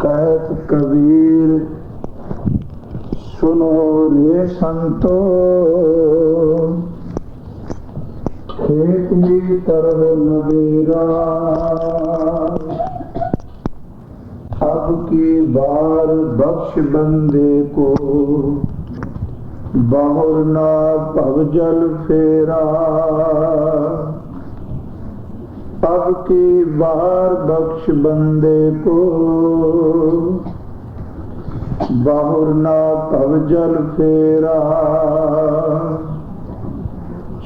कहत कबीर सुनो रे संतो, खेती तरह नबीरा अब की बार बख्श बंदे को, बहुर ना भवजल फेरा। अब की बार बख्श बंदे को, बहुर ना भवजल फेरा।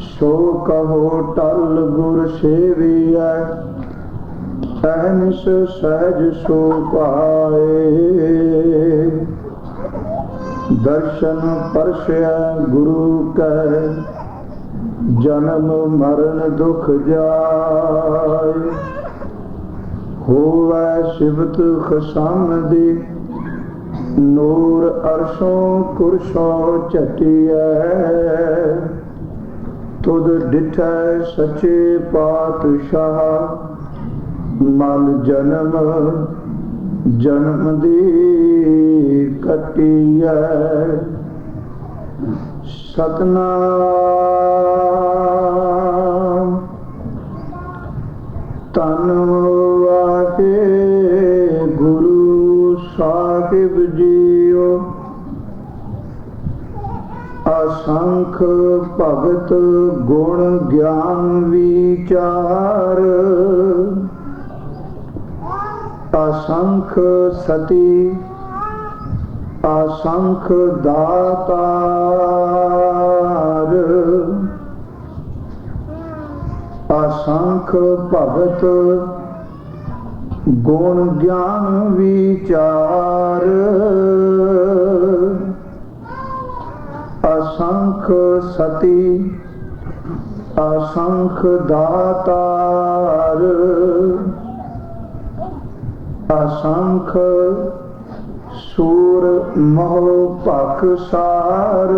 सो कहो टल गुर सेविया, अहनिस सहज सो पाए। दर्शन परसय गुरु कै, जन्म मरण दुख जाय। होवै सिबत खसामदी, नूर अरशों कुरशों चटिया। तुद डिठै सचे पातशाह, मल जन्म जन्म दी कटिया। सतनाम धन वाहे गुरु साहिब जीओ। असंख भगत गुण ज्ञान विचार, असंख सती असंख दातार। असंख भगत गुण ज्ञान विचार, असंख सती असंख दातार। असंख सूर मोह पाकसार,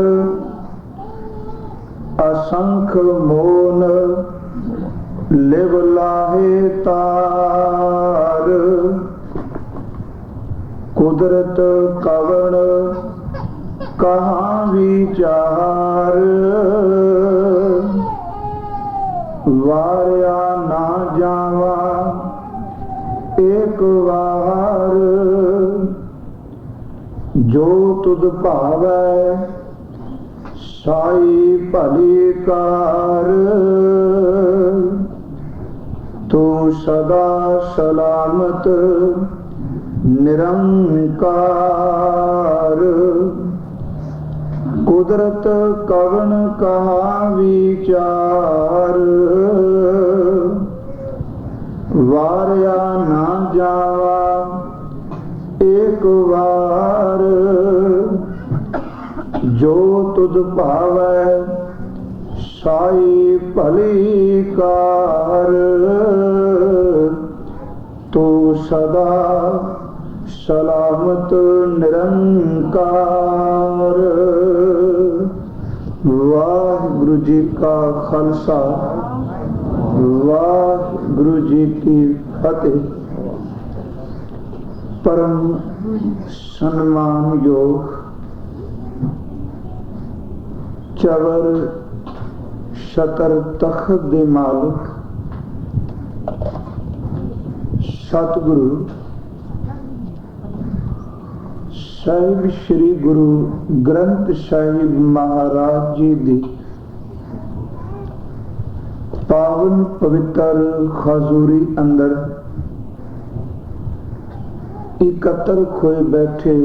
असंख मोन लिव लाहे तार। कुदरत कवण कहाँ विचार, वारिया ना जावा एक वार। जो तुद भावै साई भली कार, तू सदा सलामत निरंकार। कुदरत कवन कहाँ विचार, वारिया ना जावा एक बार। जो तुद भावै साई भली कार, तू सदा सलामत निरंकार। वाहिगुरु जी का खालसा, वाहिगुरु जी की फतेह। परम सन्मान योग चवर शतर तख्त दे मालिक सतगुरु साहिब श्री गुरु ग्रंथ साहिब महाराज जी दी पावन पवित्र खजूरी अंदर इकत्र खोए बैठे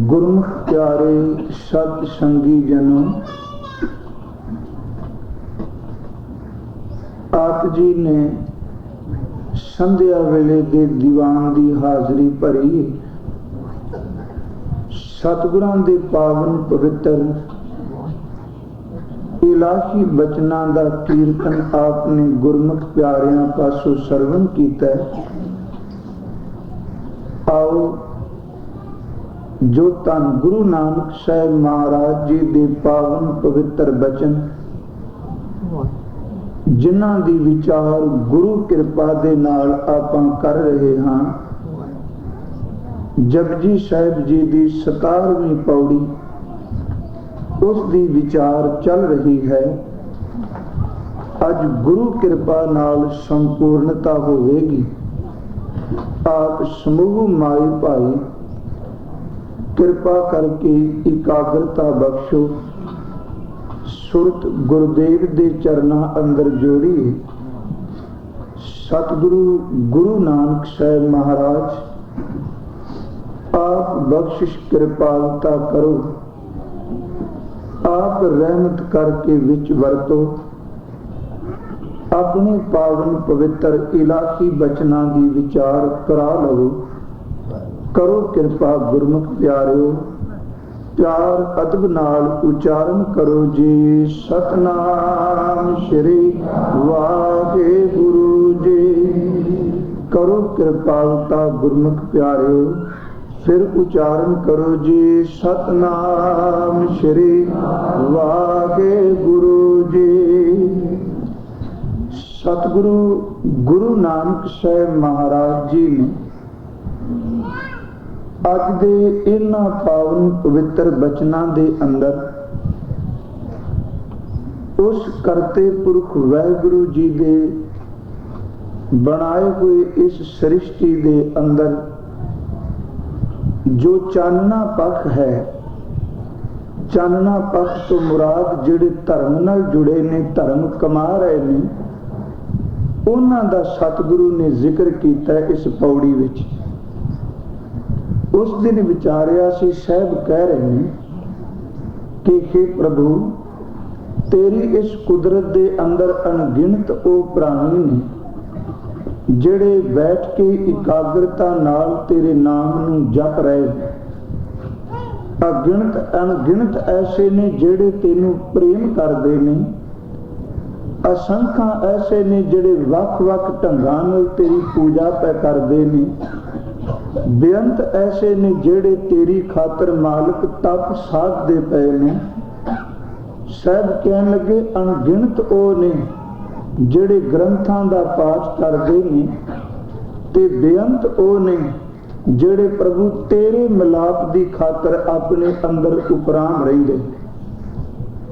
गुरमुख प्यारे सत संगी जनों, आप जी ने संध्या वेले दे दीवान दी हाजरी भरी। सतगुरां दे पावन पवित्र इलाही बचनां दा कीर्तन आपने गुरमुख प्यारियां पासों सरवण कीता है। आओ जो धन गुरु नानक साहिब महाराज जी दे पावन पवित्र बचन, जिन्हां दी विचार गुरु कृपा दे नाल आपां कर रहे हां, जपजी साहिब जी की 17वीं पौड़ी उसकी विचार चल रही है। अज गुरु कृपा नाल संपूर्णता होवेगी। आप समूह माई भाई कृपा करके एकाग्रता बख्शो। सुरत गुरुदेव के चरणों अंदर जोड़िए। सतगुरु गुरु नानक साहिब महाराज आप बख्शिश कृपालता करो। आप रहमत करके विच वरतो। अपने पावन पवित्र इलाही बचना की विचार करा लो। करो कृपा गुरमुख प्यारिओ। प्यार अदब नाल उचारण करो जी। सतनाम श्री वाहेगुरु जी। करो कृपालता गुरमुख प्यारिओ। फिर उचारण करो जी। सतनाम श्री वाहेगुरु जी। सतगुरु गुरु नानक साहिब महाराज जी ने अज दे इन्हां पावन पवित्र बचनां दे अंदर उस करते पुरख वाहिगुरु जी दे बनाए हुए इस सृष्टि दे अंदर जो चानना पख है, चानना पख तो मुराद जिहड़े धर्म नाल जुड़े ने, धर्म कमा रहे ने, उन्हां दा सतगुरु ने जिक्र किया इस पौड़ी विच। उस दिन विचारिया सी, साहब कह रहे हैं कि हे प्रभु, तेरी इस कुदरत दे अंदर अनगिनत ओ प्राणी ने जेड़े बैठ के एकाग्रता नाल तेरे नाम नूं जप रहे। अगिनत अनगिनत ऐसे ने जेड़े तेनू प्रेम करदे ने। असंख्या ऐसे ने जेड़े वख वख ढंगां नाल तेरी पूजा पै करदे ने। बेअंत ऐसे ने जेड़े तेरी खातर मालिक तप साधदे पे ने। साहब कहन लगे अनगिनत ओ ने जेड़े ग्रंथां दा पाठ करदे ने, ते बेअंत ओ ने जेड़े प्रभु तेरे मिलाप दी खातर अपने अंदर उपराम रहिंदे।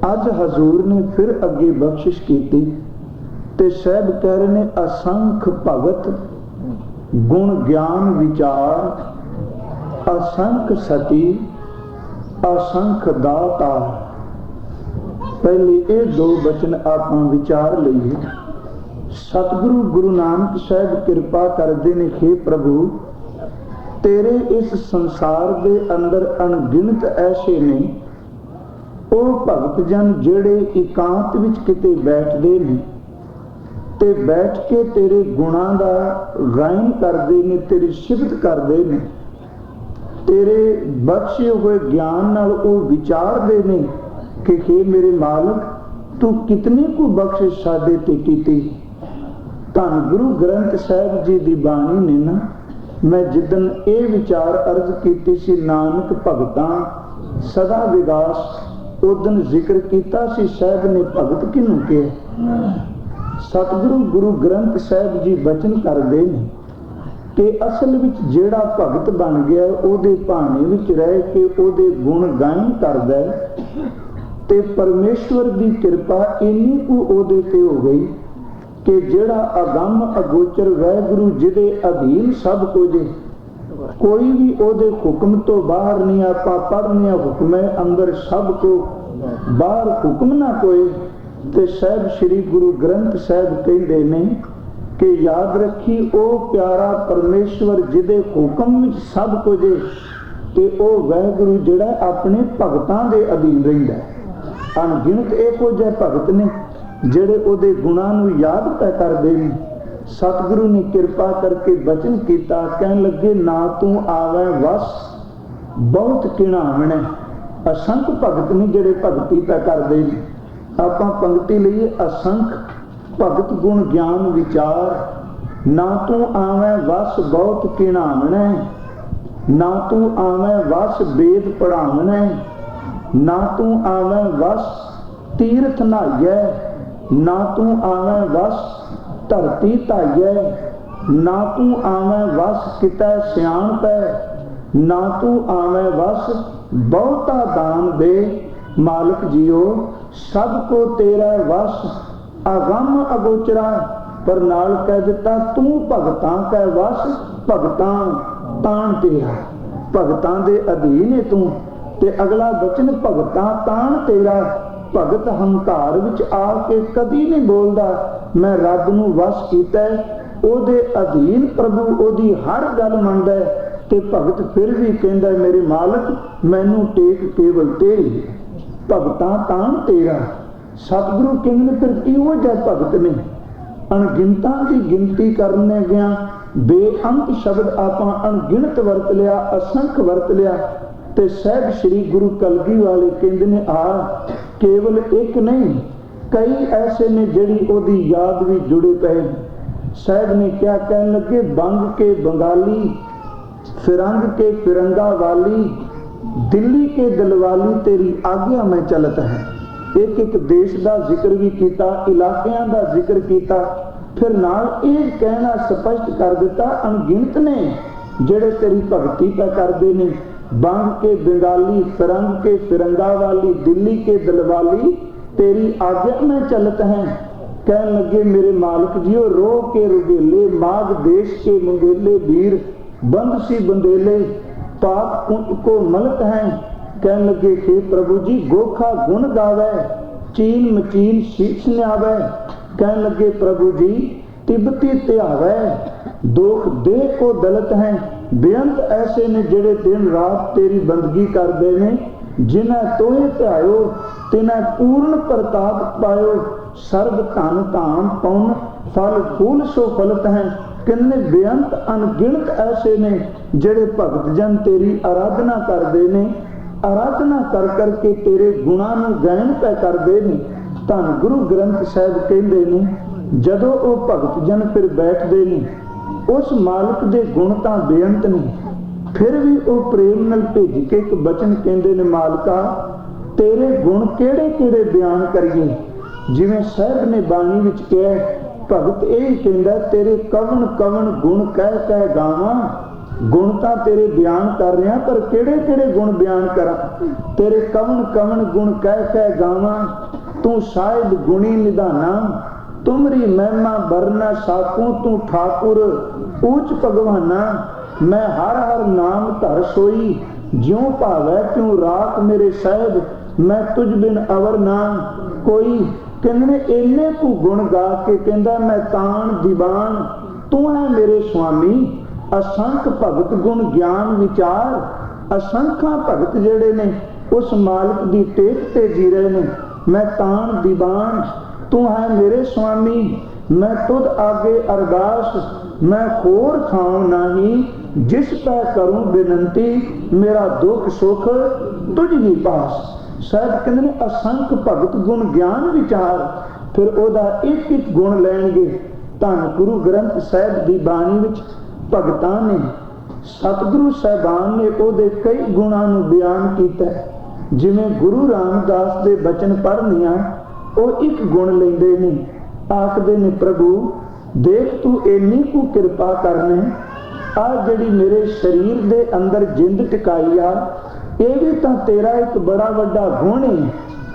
अज हजूर ने फिर अगे बख्शिश कीती ते साहब कह रहे ने असंख भगत गुण ज्ञान विचार, असंख सती, असंख दाता। पहले ये दो बचन आप विचार लीए। सतगुरु गुरु नानक साहिब कृपा करते ने, हे प्रभु, तेरे इस संसार दे अंदर अनगिनत ऐसे ने ओ भगत जन जेड़े एकांत विच किते बैठदे ने ते बैठ के तेरे गुणां दा गायन करदे ने, तेरी सिफत करदे ने, तेरे बख्शे हुए ज्ञान नाल ओ विचारदे ने कि हे मेरे मालिक, तू कितनी को बख्शिश साडे ते कीती। धन गुरु ग्रंथ साहिब जी दी बाणी ने ना, मैं जिदन ये विचार अर्ज कीती सी नानक भगतां सदा विगास, उदन जिक्र कीता सी साहिब ने भगत किनू कहे। सतगुरु गुरु ग्रंथ साहिब जी बचन करदे ने कि असल विच जेड़ा भगत बन गया ओदे भाने विच रह के ओदे गुण गायन करदा है ते परमेश्वर दी कृपा इन्नी को ओदे ते हो गई कि जेड़ा अगम अगोचर वाहिगुरु जिदे अधीन सब कुछ, कोई भी ओदे हुक्म तो बाहर नहीं। आपां पढ़ने हुक्म अंदर सब को बाहर हुक्म ना कोई। ते साहब श्री गुरु ग्रंथ साहिब कहते ने कि याद रखी ओ प्यारा परमेश्वर जिदे हुक्म विच सब कुछ ते ओ वाहिगुरु जिहड़ा अपने भगतां दे अधीन रहिंदा है। अनगिनत इहो जिहे भगत ने जेड़े ओदे गुणां नूं याद पै करदे ने। सतगुरु ने कृपा करके बचन कीता, कहन लगे ना तू आवे वस बहुत किणावण। असंख भगत ने जेड़े भगती पै करदे ने। आपां पंक्ति लईए, असंख भगत गुण ज्ञान विचार। ना तू आवे वस बहुत किणावण, ना तू आवे वस वेद पढ़ावण, ना तू आवे वस तीर्थ नहाइए, ना तू आवे वस धरती धाइए, ना तू आवे वस कितै सियाण पै, ना तू आवे वस बहुता दान दे। मालिक जियो सबको तेरा वस अगम अगोचरा, पर नाल कह दिता तू भगतां कै वस भगतां तान तेरा। भगतां दे अधीन है तू, ते अगला बचन भगतां तान तेरा। भगत हंकार विच आके कदी नहीं बोलदा मैं रब नूं वस कीता, ओदे अधीन प्रभु ओदी हर गल मनदा है। ते भगत फिर भी कहंदा मेरे मालिक मैनू टेक केवल तेरी। भगतां तान तेरा। सतगुरु कहंदे फिर किहो जिहा भगत ने। अणगिनतां दी गिनती करने गया बेअंत शब्द आपां अणगिनत वरत लिया, असंख वरत लिया। ते सहब श्री गुरु कलगी वाले कहंदे ने आ केवल एक नहीं कई ऐसे ने जिहड़ी ओदी याद भी जुड़े पए। साहब ने क्या कहने लगे, बंग के बंगाली, फिरंग के फिरंगा वाली, दिल्ली के दिलवाली तेरी आज्ञा में चलत है। एक एक देश का जिक्र भी किया, इलाकियां का जिक्र किया, फिर नाल ये कहना स्पष्ट कर दिता अनगिनत ने जेड़े तेरी भगती पे करते ने। बंग के बंगाली, फिरंग के फिरंगा वाली, दिल्ली के दिलवाली तेरी आज्ञा में चलत हैं। कहने लगे मेरे मालिक जियो रो के रुगेले, माघ देश के मंगेले वीर, बंदसी बंदेले पाप को मलक हैं। कहने लगे हे प्रभु जी गोखा गुण गावे, चीन मचीन शीश न्यावे। कहने लगे प्रभु जी तिब्बती त्यावे, दुख दे को दलत हैं। बेअंत ऐसे ने जेड़े दिन रात तेरी बंदगी करते हैं। जिन्हें तोहे ध्यायो तिन्हें पूर्ण प्रताप पायो, सर्व धन धाम पौन फल फूल सो फलत हैं। किन्ने बेअंत अनगिनत ऐसे ने जेड़े भगत जन तेरी आराधना करते ने, आराधना कर करके तेरे गुणा नूं गायन पै करते ने। धन गुरु ग्रंथ साहिब कहते ने जदों वो भगत जन फिर बैठते ने उस मालिक दे गुण तां बेअंत ने, फिर भी वो प्रेम नाल भेज के एक बचन कहते ने मालिका तेरे गुण केड़े केड़े बयान करिए। जिवें साहिब ने बाणी विच कहा भगत यही कहंदा तेरे कवन कवन गुण कह कह गावां। गुण तां तेरे बयान कर रहा पर केड़े केड़े गुण बयान करा। तेरे कवन कवन गुण कह कह गावां, तू साहिब गुणी निधाना। तुमरी महिमा बरना साकू, तू ठाकुर ऊंच भगवाना। मैं हर हर नाम धर सोई, ज्यों भावै त्यों राख मेरे साहिब। मैं तुझ बिन अवर ना कोई। कहने इन्ने तू गुण गा के कहंदा मैं तान दीवान, तू है मेरे स्वामी। असंख भगत गुण ज्ञान विचार, असंख्या भगत जेड़े ने उस मालिक दी टेक ते जी रहे ने। मैं तान दीवान, तू है मेरे स्वामी। मैं तुद आगे अरदास, मैं खोर खाऊं नहीं। जिस पै करूं बिनती, मेरा दुख सुख तुझ ही पास। साहब कहते हैं असंख भगत गुण ज्ञान विचार, फिर ओदा एक एक गुण लैणगे। धन गुरु ग्रंथ साहिब दी बाणी विच भगतां ने सतगुरु साहिबान ने ओदे कई गुणां नूं बयान कीता। जिवें गुरु रामदास दे बचन पढ़निया वो एक गुण लेंदे ने, आखदे ने प्रभु देख तू इन्नी को कृपा करने आ जिहड़ी मेरे शरीर दे अंदर जिंद टिकाई आ, ये भी तो तेरा एक बड़ा वड्डा गुण है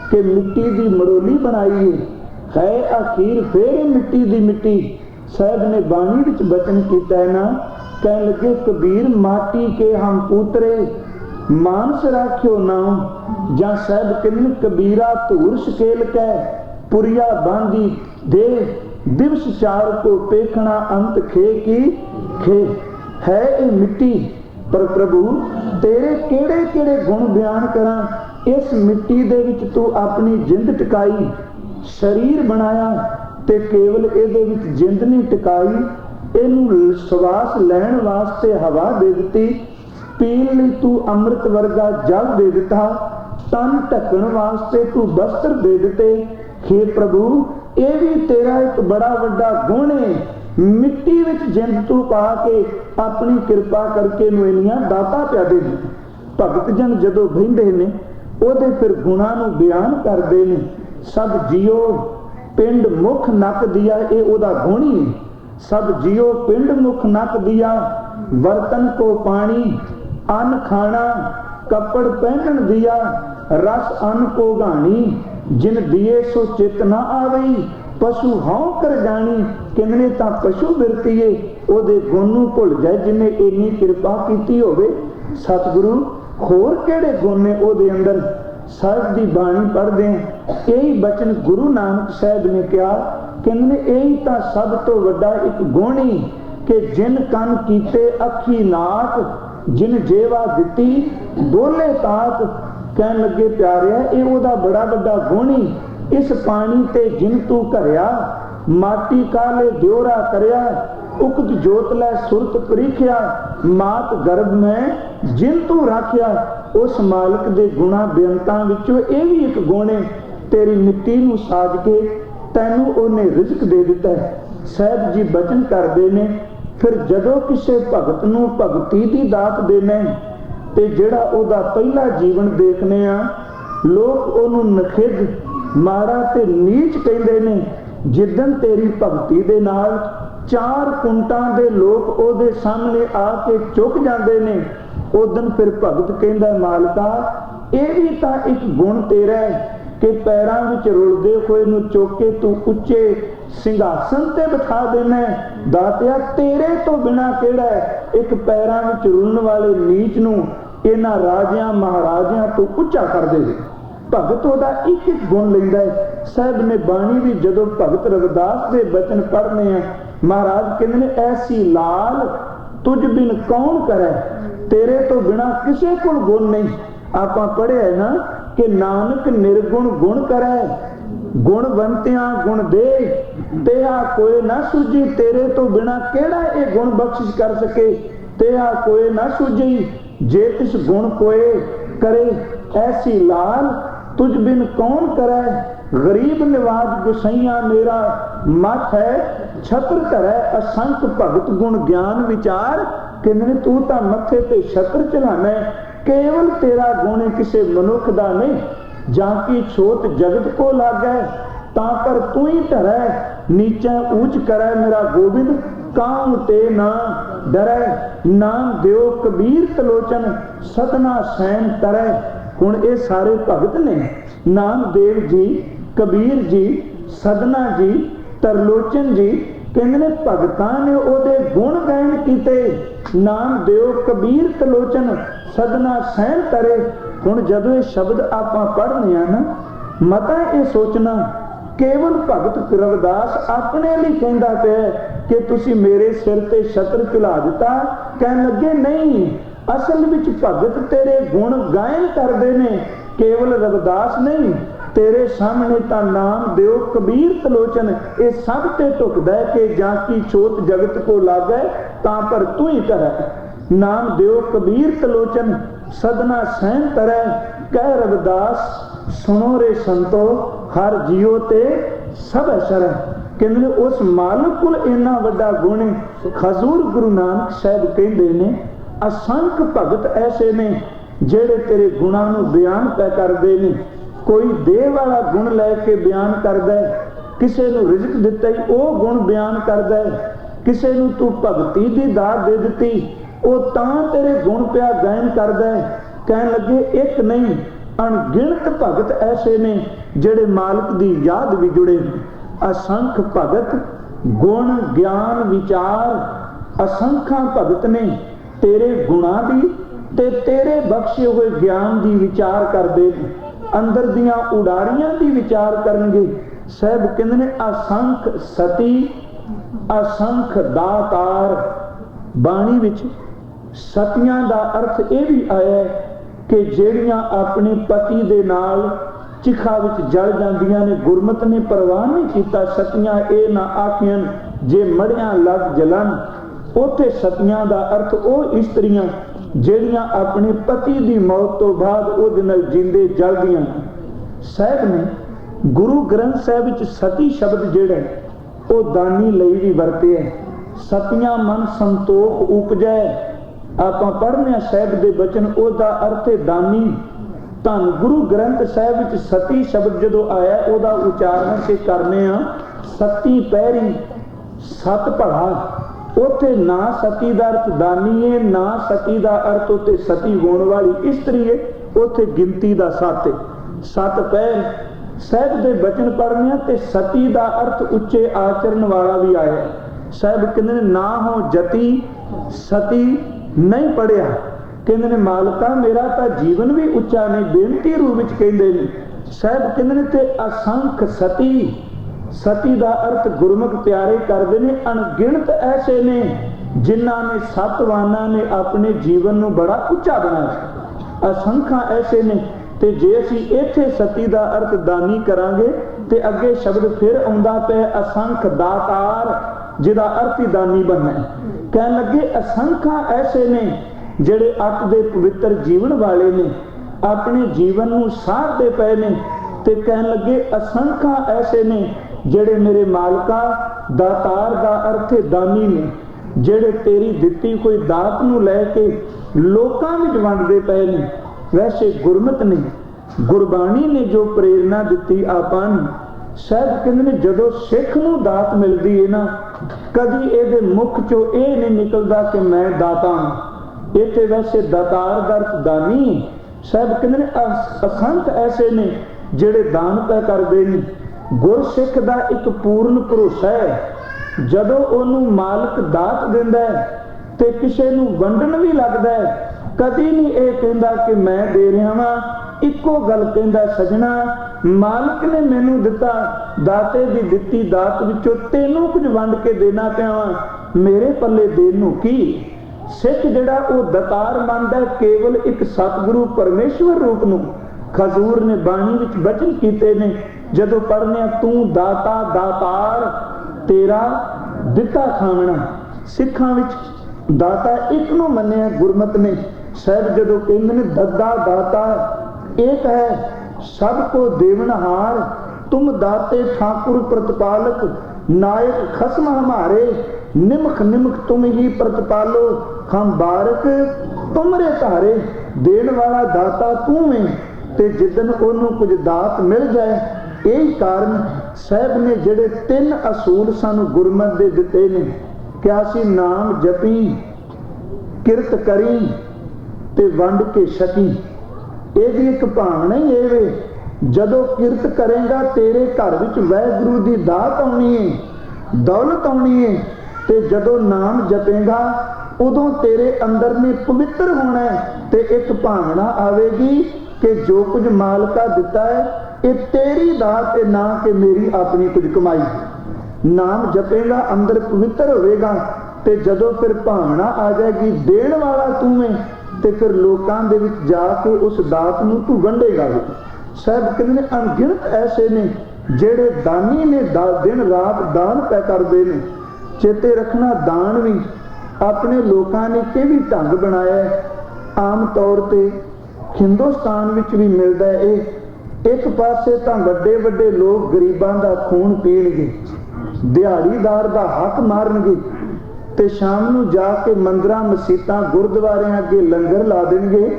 कि मिट्टी दी मड़ोली बनाई है आखिर फिर मिट्टी दी मिट्टी। साहब ने बाणी विच बचन कीता है ना, कहने लगे कबीर माटी के हम पुतरे, मानस राख्यो नाम। जा साहब कहने कबीरा धूर सकेल कै, पुरिया बांधी दे, दिवस चार को पेखना अंत खे की खे। है ये मिट्टी पर प्रभु तेरे केड़े केड़े गुण बयान करा। इस मिट्टी दे विच तू अपनी जिंद टिकाई, शरीर बनाया ते केवल इहदे विच जिंद नहीं टिकाई, इहनूं श्वास लैण वास्ते हवा दे दित्ती, पीण लई तू अमृत वर्गा जल दे दिता, तन ढकण वास्ते तू वस्त्र दे दिते। हे प्रभु ये भी तेरा एक बड़ा वड्डा गुण है। मिट्टी विच जिंद तू पा के अपनी कृपा करके इन्नियां दाता पिया दे। भगत जन जदों बहिंदे ने ओदे फिर गुणां नूं बयान करदे ने। सब जियो पिंड मुख नक दिया, ये ओदा गुण ही है। सब जियो पिंड मुख नक दिया, बर्तन को पानी अन्न खाना कपड़ पहनन दिया, रस अन्न को घाणी, जिन दिए सो चित न आवई, पशु हों कर जानी। किन्ने तां पशु बिरतीए ओदे गुण नूं भुल जाए जिन्हें इन्नी कृपा कीती होवे। सतगुरु होर केड़े गुण ने ओदे अंदर। साहिब दी बाणी पढ़दे यही बचन गुरु नानक साहिब ने कहा, किन्ने यही तां सब तो वड्डा एक गुण ही कि जिन कन कीते अखी नाक, जिन जेवा दिती बोले ताक। कहन लगे प्यारे ये ओदा बड़ा बड़ा गुण ही। इस पानी ते जिन तू घरिया, माटी काले द्योरा करया, उक्त जोत लै सुरत परीखिया, मात गर्भ में जिन तू राखिया। उस मालिक दे गुणा बेअंतां विचों ये भी एक गुण है, तेरी मिट्टी नूं साज के तैनूं ओने रिजक दे दिता है। साहिब जी बचन करदे ने, फिर जदों किसी भगत नूं भगती दी दात देना ते जिहड़ा ओदा पहला जीवन देखने आ, लोग ओनूं नखिद माड़ा ते नीच कहंदे ने। जिदन तेरी भगती दे नाल 4 कुंटां दे लोग ओदे सामने आके चुक जांदे ने, उदन फिर भगत कहंदा मालका ये भी तां एक गुण तेरा है कि पैरां विच रुलदे होए नूं चुक के तू उच्चे सिंघासन ते बिठा देना। दातिया तेरे तो बिना केड़ा है एक पैरां विच रुलण वाले नीच नूं इन्हां राजियां महाराजियां तो उच्चा कर दे। भगत ओदा एक एक गुण लैंदा है। साहिब ने बाणी भी जदों भगत रविदास दे बचन पढ़ने हैं, महाराज कहंदे ने ऐसी लाल तुझ बिन कौन करे, तेरे तो बिना किसे कोल गुण नहीं। आपां पढ़िया है ना कि नानक निर्गुण गुण करे, गुणवंतियां गुण दे, तेहा कोई ना सूझी। तेरे तो बिना केड़ा ये गुण बख्शिश कर सके, तेहा कोई ना सूझी। जे तिस गुण कोई करे, ऐसी लाल तुझ बिन कौन करे। गरीब निवाज गुसैया मेरा मठ है, छत्र धरै असंख भगत गुण ज्ञान विचार। कहने तू तां मथे ते छत्र चलाना, केवल तेरा गुण किसे मनुख दा नहीं। जाकी छोट जगत को लागै, तां पर तू ही धरै, नीचा ऊंच करै मेरा गोबिंद, काम ते ना डरै। नाम दियो कबीर तलोचन, सदना सैन तरै। हुण ये सारे भगत ने, नामदेव जी, कबीर जी, सदना जी, तरलोचन जी। कहंदे ने भगतां ने ओदे गुण गायन कीते। नाम दियो कबीर तलोचन, सदना सैन तरे। हुण जदों ये शब्द आपां पढ़ने आ ना, मता ये सोचना केवल भगत रविदास अपने लिए कहंदा पिया कि तुसी मेरे सिर ते छत्र खिला दिता। कहन लगे नहीं, असल विच भगत तेरे गुण गायन करदे ने, केवल रविदास नहीं। तेरे सामने ता नाम दियो कबीर तलोचन, ये सब ते टुकदा है कि जाकी छोट जगत को लागै, तां पर तू ही करे। नाम दियो कबीर तलोचन, सदना सहन तरै। कह रविदास सुनो रे संतो, हर जियो ते सब असर है। कहंदे उस मालिक कोल इन्ना वड्डा गुण है। हजूर गुरु नानक साहिब कहंदे ने, असंख भगत ऐसे ने जेड़े तेरे गुणां नूं बयान पै करदे ने। कोई देह वाला गुण लैके बयान करदा है, किसे नूं रिजक दिता ही वो गुण बयान करदा है, किसे नूं तू भगती दी दात दे दिती वो तां तेरे गुण पिया गायन करदा है। कहन लगे एक नहीं, अणगिणत भगत ऐसे ने जेड़े मालिक दी याद भी जुड़े। असंख भगत गुण ज्ञान विचार, असंख्या भगत ने तेरे गुणा दी ते तेरे बख्शे हुए ज्ञान दी विचार करदे, अंदर दियां उडारियां दी विचार करनगे। साहिब कहंदे ने असंख सती, असंख दातार। बाणी विच सतियां दा अर्थ यह भी आया है कि जेड़ियां अपने पति दे नाल चिखा विच जल जांदियां ने, गुरमत ने परवाह नहीं कीता। सतियां ये ना आखियन जे मड़ियां लग जलन। उथे सतियां दा अर्थ वो इस्त्रियां जेड़ियां अपने पति दी मौत तो बाद उहदे नाल जिंदे जलदियां। साहिब ने गुरु ग्रंथ साहिब विच सती शब्द जेड़ा वो दानी लई भी वरते है। सतियां मन संतोख उपजै। आपां पढ़ने साहिब दे बचन, ओदा अर्थ है दानी। धन गुरु ग्रंथ साहिब विच सती शब्द जदों आया, ओदा उचारण से करने आ सती पैरी, सत भला। ਉੱਥੇ ना सती का अर्थ दानी है, ना सती का अर्थ उत्ते सती होने वाली स्त्री है, उत्थे गिनती का 7 है। 7 पैर साहब के बचन पढ़ने ते सती का अर्थ उच्चे आचरण वाला भी आया। साहब कहते ने ना हो जती सती नहीं पढ़िया, कहते ने मालका मेरा तो जीवन भी उच्चा नहीं, बेनती रूप में कहते हैं। साहब कहते ने ते असंख सती, सती का अर्थ गुरमुख प्यारे करते ने। अणगिणत ऐसे ने जिन्हों ने सतवाना ने अपने जीवन को बड़ा उच्चा बनाया। असंख्या ऐसे ने। ते जे असी इत्थे सती का अर्थ दानी करांगे ते अगे शब्द फिर आउंदा पे असंख दातार, जिहदा अर्थ ही दानी बनना है। कहन लगे असंख्या ऐसे ने जिहड़े अट दे पवित्र जीवन वाले ने, अपने जीवन को साधते पे ने। ते कहन लगे असंख्या ऐसे ने जिहड़े मेरे मालका दातार का अर्थ दानी ने, जिहड़े तेरी दिती कोई दात नूं लैके लोकां विच वंडदे पए ने। वैसे गुरमत ने, गुरबाणी ने जो प्रेरणा दी आपां नूं, शायद कहंदे ने जदों सिख नूं दात मिलदी है ना, कदी इहदे मुख चों इह नहीं निकलदा कि मैं दाता हां। इत्थे वैसे दातार दा अर्थ दानी है। शायद कहंदे ने असंख ऐसे ने जिहड़े दान पै करदे ने। गुरसिख दा एक पूर्ण भरोसा है, जदों ओनूं मालक दात दिंदा है ते किसे नूं वंडण भी लगदा है, कदी नहीं ये कहंदा कि मैं दे रहा वां। इक्को गल कहंदा सजना मालक ने मैनू दिता, दाते दी दित्ती दात विचों तैनूं कुछ वंड के देना पिया वां, मेरे पल्ले देण नूं की। सिख जिहड़ा वो दातार मंनदा है केवल एक सतगुरु परमेश्वर रूप नूं। खजूर ने बाणी विच बचन कीते ने, जदों पढ़ने तू दाता दातार तेरा दिता खावना। सिखां विच दाता एक नूं मन्निया गुरमत ने। साहब जदों कहंदे ने दद्दा दाता एक है सबको देवनहार, तुम दाते ठाकुर प्रतिपालक, नायक खसम हमारे, निमख निमख तुम ही प्रतिपालो, हम बारक तुमरे धारे। देण वाला दाता तू है ते जिदन ओनू कुछ दात मिल जाए। यही कारण साहब ने जिहड़े 3 असूल सानू गुरमत दे दिते ने कि असीं नाम जपी, किरत करी ते वंड के छकी। ਇਹਦੀ एक भावना ही ਇਹ वे जदों किरत करेगा तेरे घर विच वाहिगुरू दी दात आउणी है, दौलत आउणी है। ते जदों नाम जपेगा उदों तेरे अंदर ने पवित्र होना है। ते एक भावना आवेगी कि जो कुछ मालका दिता है ये तेरी दात है, ना कि मेरी अपनी कुछ कमाई। नाम जपेगा अंदर पवित्र होएगा ते जदों फिर भावना आ जाएगी देण वाला तू है, ते फिर लोकां दे विच जाके उस दात नूं तू वंडेगा। साहब कहंदे ने अनगिनत ऐसे ने जिहड़े दानी ने, दिन रात दान पै करदे ने। चेते रखना दान भी अपने लोकां ने किहड़ी ढंग बनाया है। आम तौर ते हिंदुस्तान विच भी मिलदा है। एक पासे तां वड्डे वड्डे लोग गरीबां दा खून पीणगे, दिहाड़ीदार दा हक मारनगे ते शाम नूं जाके मंदिरां मसीतां गुरुद्वारियां अगे लंगर ला देणगे।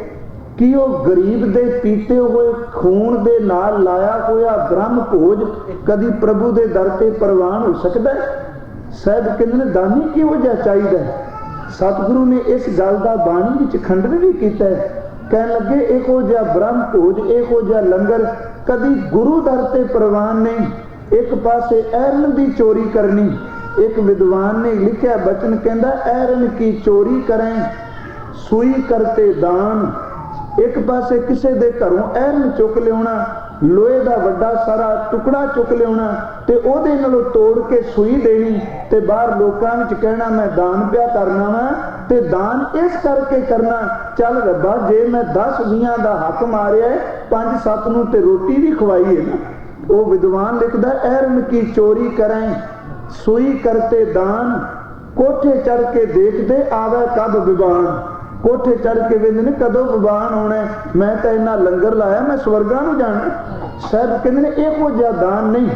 कि वो गरीब दे पीते हुए खून दे नाल लाया होया ब्रह्म भोज कदी प्रभु दे दर ते प्रवान हो सकदा है? साहब कहंदे ने दानी किहो जिहा चाहीदा है। सतगुरु ने इस गल दा बाणी विच खंडन भी कीता है। कहन लगे इहो जिहा ब्रह्म भोज, इहो जिहा लंगर कदी गुरु दर ते प्रवान नहीं। एक पासे ऐरन दी चोरी करनी, एक विद्वान ने लिखा बचन कहंदा ऐरन की चोरी करें सुई करते दान। एक पासे किसे दे घरों ऐरन चुक लियाना, लोहे दा वड्डा सारा टुकड़ा चुक लियाना ते ओहदे नालों तोड़ के सुई देनी ते बाहर लोकां विच कहना मैं दान पिया करना वा। ते दान इस करके करना चल रब्बा जे मैं 10-20 दा हक मारिया 5-7 नूं ते रोटी भी खवाई है ना। वो विद्वान लिखदा ऐरन की चोरी करें सुई करते दान, कोठे चढ़ के देखते आवे कब विवान। कोठे चढ़ के वेंदे ने कदों विवान होना, मैं तो इन्ना लंगर लाया मैं स्वर्गां नूं जाना। साहब कहंदे ने इहो जिहा दान नहीं।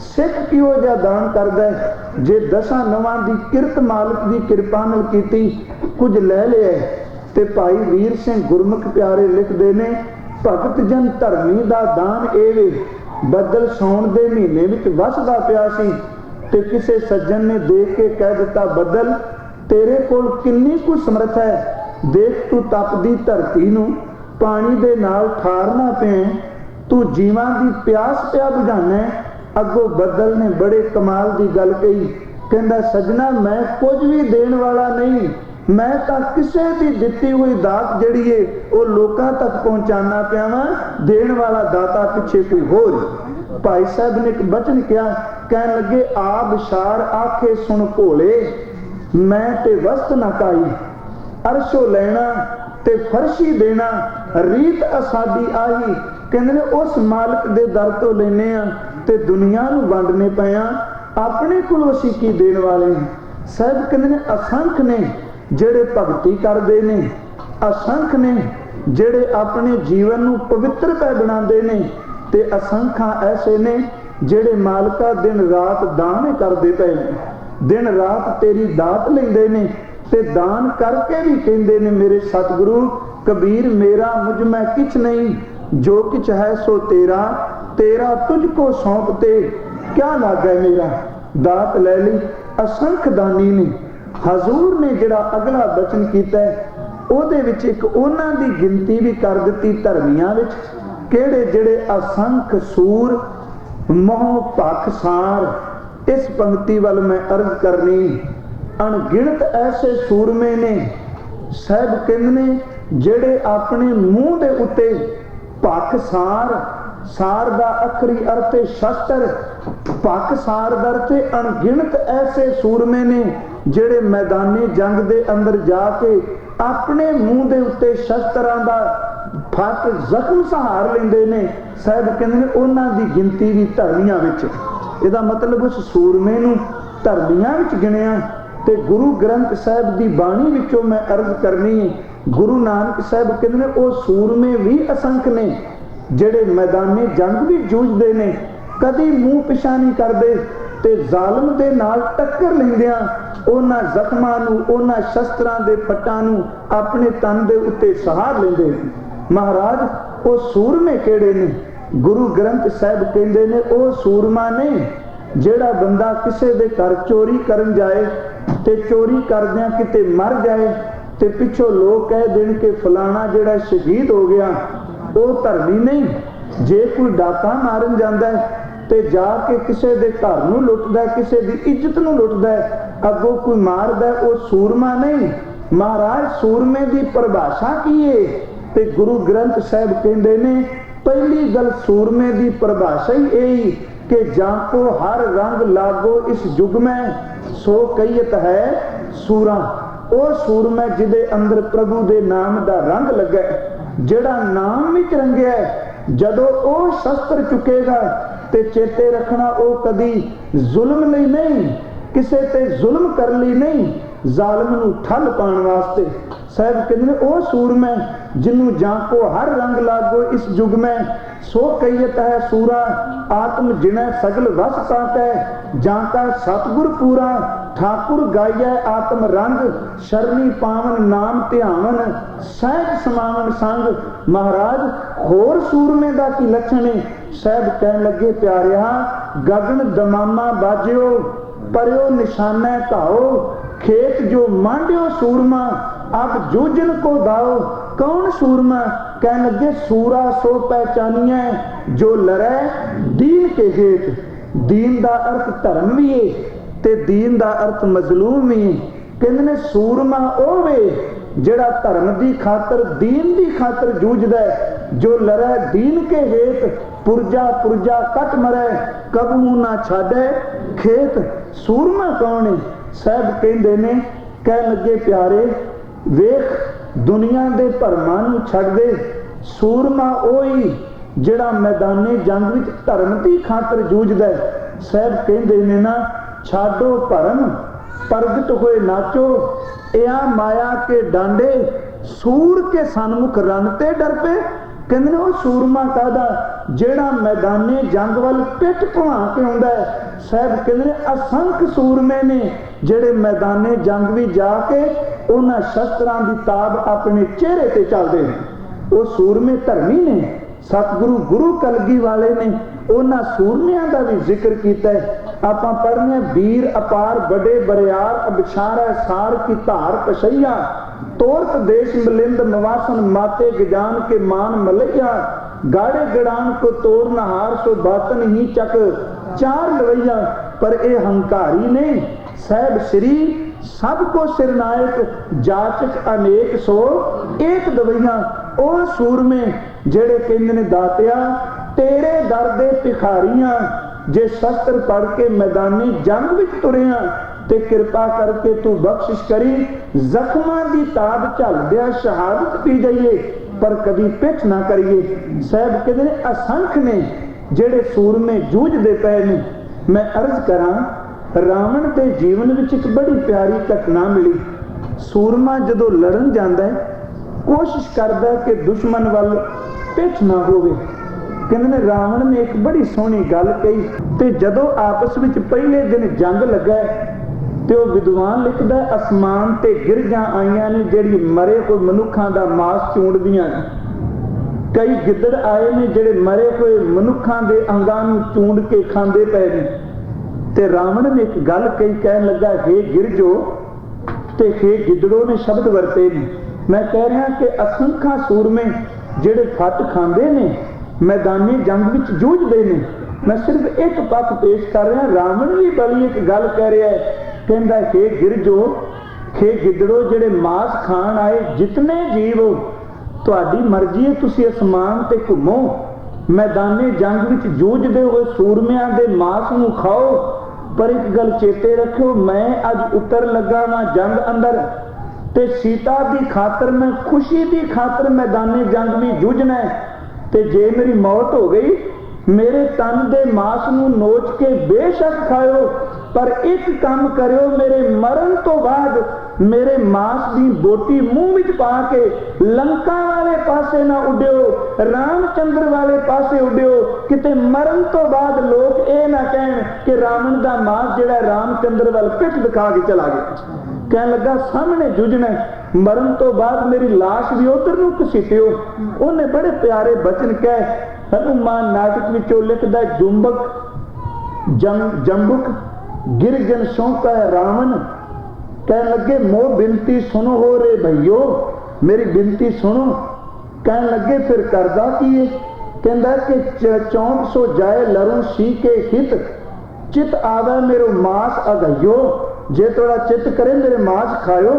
सिख किहो जिहा दान करदा है जे 10 नवां दी किरत मालक दी किरपा नाल कीती कुछ लै लिया। ते भाई वीर सिंह गुरमुख प्यारे लिखदे ने भगत जन धर्मी दा दान एवे बदल सौण दे महीने विच वसदा पिया सी ते किसे सज्जन ने देख के कह दिता बदल तेरे कोल किन्नी कुछ समर्थ है। देख तू तपदी धरती नूं पानी दे नाल ठारना पे, तू जीवां दी प्यास पिया बुझाना। अगों बदल ने बड़े कमाल की गल कही, कहंदा सजना मैं कुछ भी देण वाला नहीं, मैं तो किसी की दिती हुई दात जिहड़ी है वो लोकां तक पहुंचाना पिया वां, देण वाला दाता पिछे कोई होर। भाई साहब ने एक बचन किया, कहन लगे आ विचार आखे सुन भोले, मैं ते वस्त ना काई, अरशो लेना ते फरशी देना, रीत असादी आई। कहंदे ने उस मालिक दे दर तो लेने आ ते दुनिया नूं वंडने पए आ, अपने कोल असीं की देण वाले हैं। साहब कहंदे ने असंख ने जेड़े भगती करदे ने, असंख ने जेड़े अपने जीवन नूं पवित्र पै बनांदे ने, ते असंखां ऐसे ने जेड़े मालका दिन रात दान करदे पए ने, दिन रात तेरी दात लैंदे ने ते दान करके भी कहंदे ने मेरे सतगुरु कबीर मेरा मुझ में किछ नहीं, जो किछ है सो तेरा, तेरा तुझको सौंपते क्या लागे मेरा। दात ले ली असंख दानी ने। हजूर ने जिहड़ा अगला बचन कीता ओहदे विच एक उन्हां दी गिनती भी कर दित्ती धर्मियां विच, किहड़े जिहड़े असंख सूर मोह भख सार। इस पंक्ति वाल मैं अर्ज करनी, अणगिणत ऐसे सूरमे ने साहब कहंदे ने जिहड़े अपने मूँह दे उत्ते भख सार, सार दा अखरी अर्थ शस्त्र, भख सार दा अर्थ अणगिणत ऐसे सूरमे ने जिहड़े मैदाने जंग दे अंदर जाके अपने मूँह दे उत्ते शस्त्रां दा फट जख्म सहार लेंदे ने। साहब कहंदे ने उन्हां दी गिनती भी धर्मियां विच, इहदा मतलब उस सूरमे नूं धर्मियां विच गिणिया। ते गुरु ग्रंथ साहिब की बाणी विचों मैं अर्ज करनी, गुरु नानक साहब कहते हैं वो सूरमे भी असंख ने जेड़े मैदाने जंग भी जूझते ने, कदी मूँह पिछा नहीं करते ते जालम दे नाल टक्कर लैंदियां उन्हां जख्मां नूं, उन्हां शस्त्रां दे फट्टां नूं अपने तन दे उत्ते सहार लैंदे। महाराज वो सूरमे किहड़े ने? गुरु ग्रंथ साहिब कहंदे ने वो सूरमा ने जेड़ा बंदा किसी दे घर चोरी करन जाए ते चोरी करदियां किते मर जाए ते पिछों लोग कह देन कि फलाना जेड़ा शहीद हो गया वो धर्मी नहीं। जे कोई डाका मारन जांदा है ते जाके किसी दे घर नूं लुटदा है, किसी दी इज्जत नूं लुटदा है, अगों कोई मारदा है, वो सूरमा नहीं। महाराज सूरमे दी परिभाषा की है? ते गुरु ग्रंथ साहिब कहंदे ने पहली गल सूरमे दी परिभाषा ही यही कि जाको हर रंग लागो इस युग में सो कहियत है सूरा। ओ सूरमा जिदे अंदर प्रभु दे नाम दा रंग लगे, जेड़ा नाम विच रंगिया है, जदों ओ शस्त्र चुकेगा ते चेते रखना ओ कदी जुल्म लई नहीं, किसे ते जुल्म कर ली नहीं, जालम नूं ठल पाउण वास्ते। साहब कहंदे ने ओ सूरमा जिन्हों जाको हर रंग लागो इस युग में सो कहियत है सूरा। आत्म जिने सगल वस पाता है, जाका सतगुर पूरा, ठाकुर गाइया आत्म रंग, शरणी पावन नाम ध्यावन, सहज समावन संग। महाराज होर सूरमे दा की लक्षण है? साहब कहन लगे प्यारिया गगन दमामा बाजियो, परियो निशाना घाओ, खेत जो मांडियो सूरमा, अब जूझन को दाओ। कौन सूरमा? कहने लगे सूरा सो पहचानिया जो लड़े दीन के हेत। दीन दा अर्थ धर्म भी है ते दीन दा अर्थ मजलूम भी है। कहते ने सूरमा ओ वे जेड़ा धर्म दी खातर दीन दी खातर जूझदा है, जो लड़े दीन के हेत, पुरजा पुरजा कट मरे, कबू ना छाड़े खेत। सूरमा कौन है? साहब कहंदे ने कह लगे प्यारे वेख दुनिया दे भरमां नूं छड्ड दे, सूरमा ओही जेड़ा मैदाने जंग विच धर्म दी खातर जूझदा है। साहब कहंदे ने ना छाडो भरम प्रगट होए नाचो, या माया के डांडे सूर के सन्मुख रन ते डर पे। कहंदे ने ओ सूरमा कादा जेड़ा मैदाने जंग वाल पिठ घुमा के आउंदा है। साहब कहंदे ने असंख सूरमे ने जेड़े मैदाने जंग भी जाके उन्हां शस्त्रां दी ताब अपने चेहरे ते चलदे ने। वो सूरमे धर्मी ने। सतगुरु गुरु कलगी वाले ने उन्हां सूरमियां दा भी जिक्र कीता है। ਆਪਾਂ पढ़ने वीर अपार बड़े बरियार अबिशार सार की धार पशैया तोरत देश मिलिंद नवासन माते गजान के मान मलैया गाड़े गड़ान को तोड़ नहार सो बातन ही चक चार लवैया। पर ए हंकारी ने साहब श्री सबको सिरनायक जाचक अनेक सो एक दवैया। ओ सूरमे जेड़े कहंदे ने दातिया तेरे दर दे भिखारियां जे शस्त्र पढ़ के मैदानी जंग विच तुरिया ते कृपा करके तू बख्शिश करी जख्मां दी ताब झलदिया शहादत पी जाइए पर कभी पिछ ना करिए। साहब कहते ने असंख ने जेड़े सूरमे जूझदे पे ने। मैं अर्ज करा रावण के जीवन विच एक बड़ी प्यारी घटना मिली। सूरमा जदों लड़न जांदा है कोशिश करदा है कि दुश्मन वाल पिछ ना होवे। कहंदे ने रावण ने एक बड़ी सोहनी गल कही ते जदों आपस विच पहले दिन जंग लगा ते वो विद्वान लिखदा आसमान ते गिरजां आईयां ने जेड़ी मरे हुए मनुखां दा मांस चूंडदियां ने। कई गिद्दड़ आए ने जेड़े मरे हुए मनुखां दे अंगां नूं चूंड के खांदे पए ने। ते रावण ने एक गल कही कहन लगा हे गिरजो ते हे गिद्दड़ों ने शब्द वरते ने। मैं कह रहा कि असंख्या सूरमे जेड़े फट खांदे ने मैदानी जंग विच जूझदे ने। मैं सिर्फ एक पक्ष पेश कर रहा। रावण भी बड़ी एक गल कह रहा है कहंदा हे गिरजो हे गिद्दड़ो जेड़े मांस खाण आए जितने जीव हो तुहाडी मर्जी है तुसीं आसमान ते घुमो मैदानी जंग विच जूझदे होए सूरमिਆਂ दे मांस नूं खाओ। पर एक गल चेते रखियो मैं अज उतर लगा वां जंग अंदर ते सीता दी खातर मैं खुशी दी खातर मैदानी जंग भी जूझना है। ते जे मेरी मौत हो गई मेरे तन दे मांस नूं नोच के बेशक खाओ पर एक काम करियो मेरे मरण तो बाद मेरे मांस दी बोटी मुंह विच पा के लंका वाले पासे ना उड्डियो रामचंद्र वाले पासे उड्डियो। किते मरण तो बाद लोग ये ना कहन कि रावण दा मांस जिहड़ा रामचंद्र वाल पिठ दिखा के चला गया। कहन लगा सामने जुझना मरण तो बाद मेरी लाश भी उधर नूं घसीटियो। उन्हें बड़े प्यारे बचन कह हनुमान नाटक विचों लिखदा जुम्बक जंबुक गिरजन सौंका रावण। कहन लगे मोह बिनती सुनो हो रे भइयो मेरी बिनती सुनो। कहन लगे फिर करदा की है कहंदा कि चौंक सो जाए लरूं सी के हित चित आवे मेरो मांस अगइयो जे थोड़ा चित करे मेरे मांस खायो।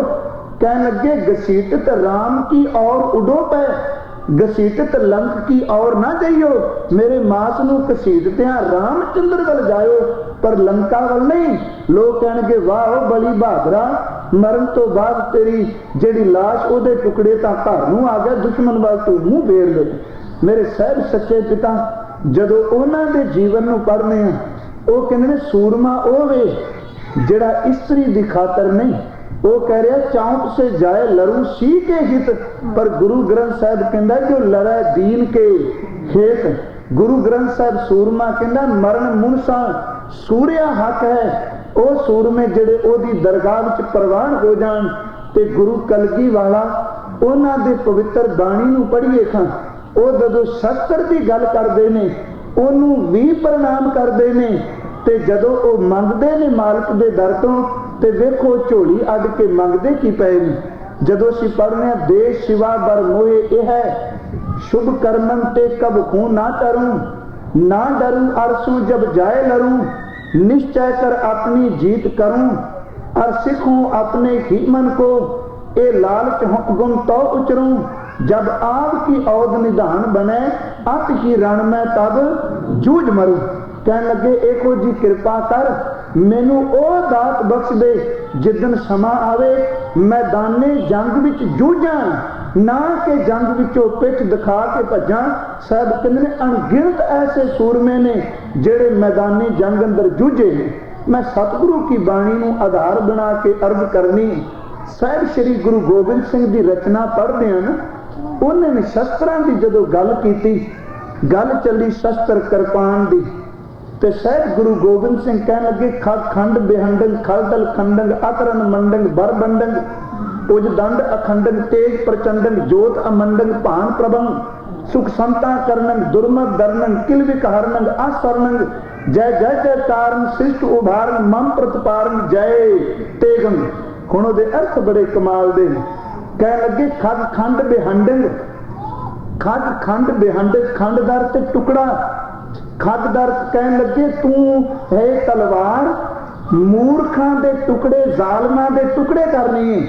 कहन लगे घसीटत राम की और उडो पे घसीटत लंक की और ना जाइयो मेरे मांस नूं घसीटदियां रामचंद्र वल जायो पर लंका वल नहीं। लोग कहणगे वाह बड़ी बहादरा मरण तो बाद तेरी जेड़ी लाश ओदे टुकड़े तां घर नूं आ गया दुश्मन वाल तूं मुंह फेर ले। मेरे साहब सच्चे पिता जदों उन्हां दे जीवन नूं पढ़ने ओ कहंदे ने सूरमा ओ वे जेड़ा इस्त्री दी खातर नहीं। वो कह रहा चौंक से जाए लरू सी के हित पर गुरु ग्रंथ साहब कहंदा जो लड़े दीन के हेत। गुरु ग्रंथ साहब सूरमा कहंदा मरण मुनसा सूर्या हक है। ओ सूरमे जेड़े ओदी दरगाह विच प्रवान हो जान ते गुरु कलगी वाला उन्हां दे पवित्र बाणी नूं पढ़ीए खां ओ जदों शस्त्र दी गल करदे ने ओनूं भी प्रणाम करदे ने ते जदों ओ मंगदे ने मालक दे दर तों ते वेखो झोली अड के मंगदे की पए ने। जदों असीं पढ़ने देश शिवा बर मोए यह है शुभ कर्मन ते कब हूं ना करूं ना डरूं अरसों जब जाए लरूं निश्चय कर अपनी जीत करूं और सिखूं अपने ही मन को ए लालच गुण तो उचरूं जब आग की औद निधान बने अत ही रण में तब जूझ मरूं। कहन लगे एको जी कृपा कर मैनू ओ दात बख्श दे जिदन समा आवे मैदाने जंग विच जूझां ना के जंग विचों पिठ दिखा के भज्जां। साहब कहंदे ने अणगिणत ऐसे सूरमे ने जेड़े मैदानी जंग अंदर जूझे ने। मैं सतगुरु की बाणी नूं आधार बना के अर्ज करनी। साहब श्री गुरु गोबिंद सिंह दी रचना पढ़दे हन उन्होंने शस्त्रां दी जदों गल कीती गल चली शस्त्र किरपान दी ते शायद गुरु गोबिंद सिंह कहने लगे खंड बेहंडंग खलदल खंडंग अकरन मंडंग बर बंडंग उज दंड अखंडंग तेज प्रचंडंग जोत अमंडंग भान प्रभंग सुख संता करनंग दुर्मत दरनंग किल विकहरनंग आसरनंग जय जय जयकारन सृष्ट उभारन मम प्रतिपारन जय तेगन। हुण उहदे अर्थ बड़े कमाल दे ने। कह लगे खग खंड बेहंडंग, खग खंड बेहंडंग, खंडदार ते टुकड़ा। खगदार कह लगे तू है तलवार मूर्खां दे टुकड़े जालमां दे टुकड़े करनी है।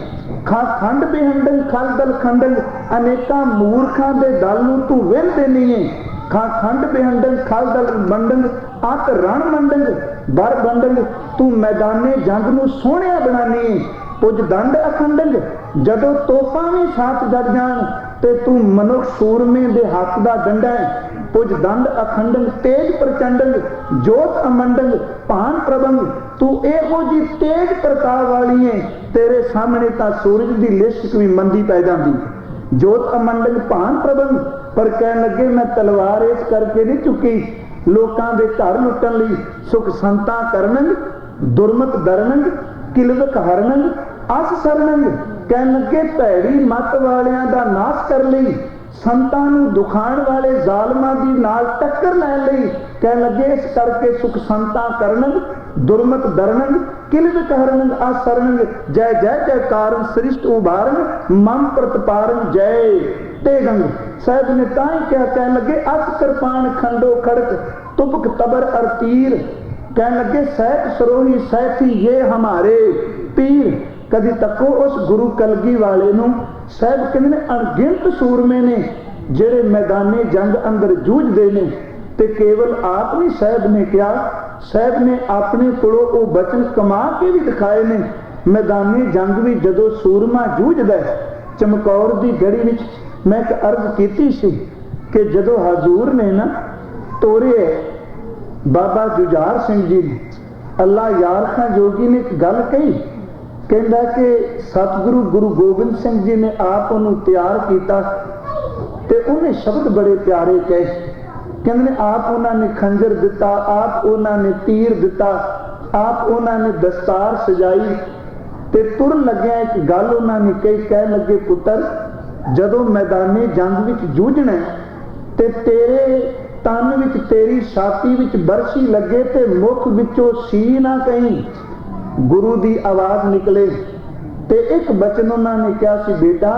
खंड बेहंडंग खल दल खंडंग, अनेका मूर्खां दे दल नूं तू विल देनी है। खंड बेहंडंग खल दल मंडंग, अत रण मंडंग बर बंडंग, तू मैदाने जंग नूं सोहणिया बनानी है। पुज दंड अखंडंग, जदों तोपां भी साथ जड़ जाण ते तू मनुख सूरमे दे हथ दा डंडा है। पुज दंड अखंडंग तेज प्रचंडंग, जोत अमंडंग भान प्रबंग, तू एहो जी तेज प्रताप वाली है। तेरे सामने तां सूरज दी लिशक भी मंदी पै जांदी। जोत अमंडंग भान प्रबंग, पर कह लगे मैं तलवार इस करके नहीं चुकी लोकां दे घर लुटन लई। सुख संतां करनंग दुरमत दरनंग, किलवक हरनंग अस सरनंग, कह लगे भैड़ी मत वालियां दा नाश कर लई। संतां नूं दुखाण वाले जालमां दी नाल टक्कर लैण लई, कह लगे इस करके सुख संतां करनंग दुरमत दरनंग, किलवक हरनंग अस सरनंग। जय जय जयकारन सृष्ट उभारन मम प्रतिपारन जय तेगंग। साहब ने ताई क्या कह लगे अस कृपान खंडो खड़क, तुपक तबर अर तीर, कह लगे सहत सरोही सहती ये हमारे पीर। कदी तको उस गुरु कलगी वाले नूं। साहब कहंदे ने अणगिनत सूरमे ने जेड़े मैदाने जंग अंदर जूझदे ने, ते केवल आप नहीं साहब ने कहा, साहब ने अपने कोलों वो बचन कमा के भी दिखाए ने। मैदाने जंग भी जदों सूरमा जूझदा है, चमकौर दी गढ़ी विच मैं एक अर्ज कीती सी कि जदों हजूर ने ना तोरे बाबा जुझार सिंह जी ने, अल्लाह यार खां जोगी ने एक गल कही, कहता कि सतगुरु गुरु गोबिंद सिंह जी ने आप उन्होंने तैयार किया ते उन्हें शब्द बड़े प्यारे कहे। कहते ने आप उन्होंने खंजर दिता, आप उन्होंने तीर दिता, आप उन्होंने दस्तार सजाई ते तुर लग्या एक गल उन्होंने कही, कह लगे पुत्र जदों मैदाने जंग विच जूझना ते तेरे तन विच तेरी छाती विच बरछी लगे ते मुख विचों सी ना कहीं गुरु दी आवाज निकले। ते एक बचन उन्होंने कहा सी बेटा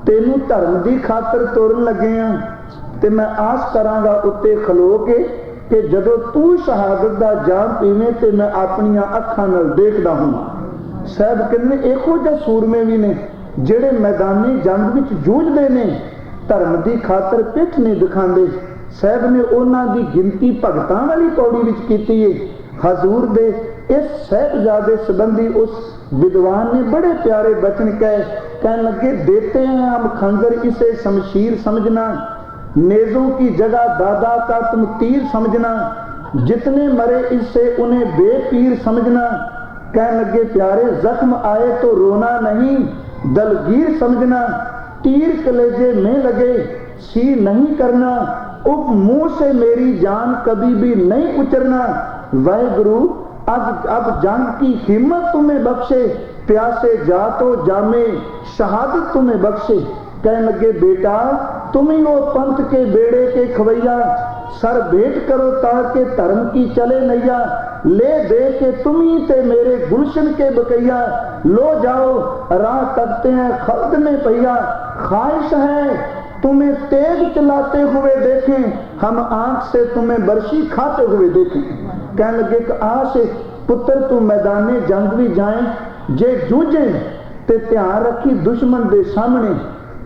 तेनू धर्म दी खातर तुरन लगे हैं ते मैं आस करांगा उत्ते खलो के कि जदों तू शहादत दा जाम पीवे ते मैं अपनियां अखां नाल देखदा हूं। साहब कहंदे इहो जिहे सूरमे भी ने जेड़े मैदानी जंग विच जूझदे ने, धर्म दी खातर पिठ नहीं दिखांदे। साहब ने उन्हां दी गिनती भगतां वाली पौड़ी विच कीती है। हजूर दे इस साहिबजादे संबंधी उस विद्वान ने बड़े प्यारे बचन कहे, कहने लगे देते हैं हम खंजर इसे शमशीर समझना, नेजों की जगह दादा का तुम तीर समझना, जितने मरे इससे उन्हें बेपीर समझना। कहने लगे प्यारे जख्म आए तो रोना नहीं दलगीर समझना, तीर कलेजे में लगे सी नहीं करना, उप मुंह से मेरी जान कभी भी नहीं उचरना। वाहिगुरु अब जंग की हिम्मत तुम्हें बख्शे, प्यासे जा तो जामे शहादत तुम्हें बख्शे। कहने लगे बेटा तुम ही हो पंथ के बेड़े के खवैया, सर भेंट करो ताकि धर्म की चले नैया, ले दे के तुम ही थे मेरे गुलशन के बकैया, लो जाओ राह तकते हैं खल्द में पहिया, ख्वाहिश है तुम्हें तेज चलाते हुए देखें, हम आंख से तुम्हें बरशी खाते हुए देखें। कहने लगे कि आश पुत्र तू मैदाने जंग भी जाए जे जूझे ते ध्यान रखी दुश्मन दे सामने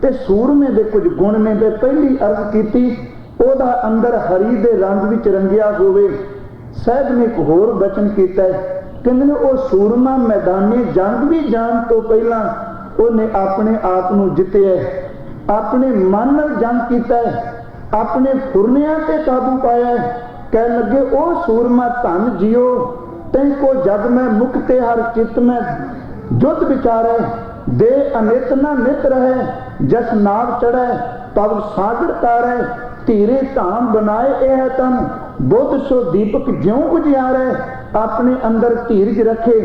ते सूरमे दे कुछ गुण ने। ते पहली अर्ज कीती ओदा अंदर हरी दे रंग विच रंगिया होवे। साहब ने एक होर बचन कीता है, कहंदे ने ओ सूरमा मैदाने जंग भी जान तो पहला उन्हें अपने आप नूं जित्तिया, अपने मन नाल जंग कीता है, अपने फुरनियां ते काबू पाया है। कह लगे ओ सूरमा धन जियो तैको जग में मुक्ते हर चित में जुद विचारे, दे अनित न नित रहे, जस नाव चढ़े पव सागर तारे, धीरे धाम बनाए यह तन, बुद्ध सो दीपक ज्यों उजियारे। अपने अंदर धीरज रखे,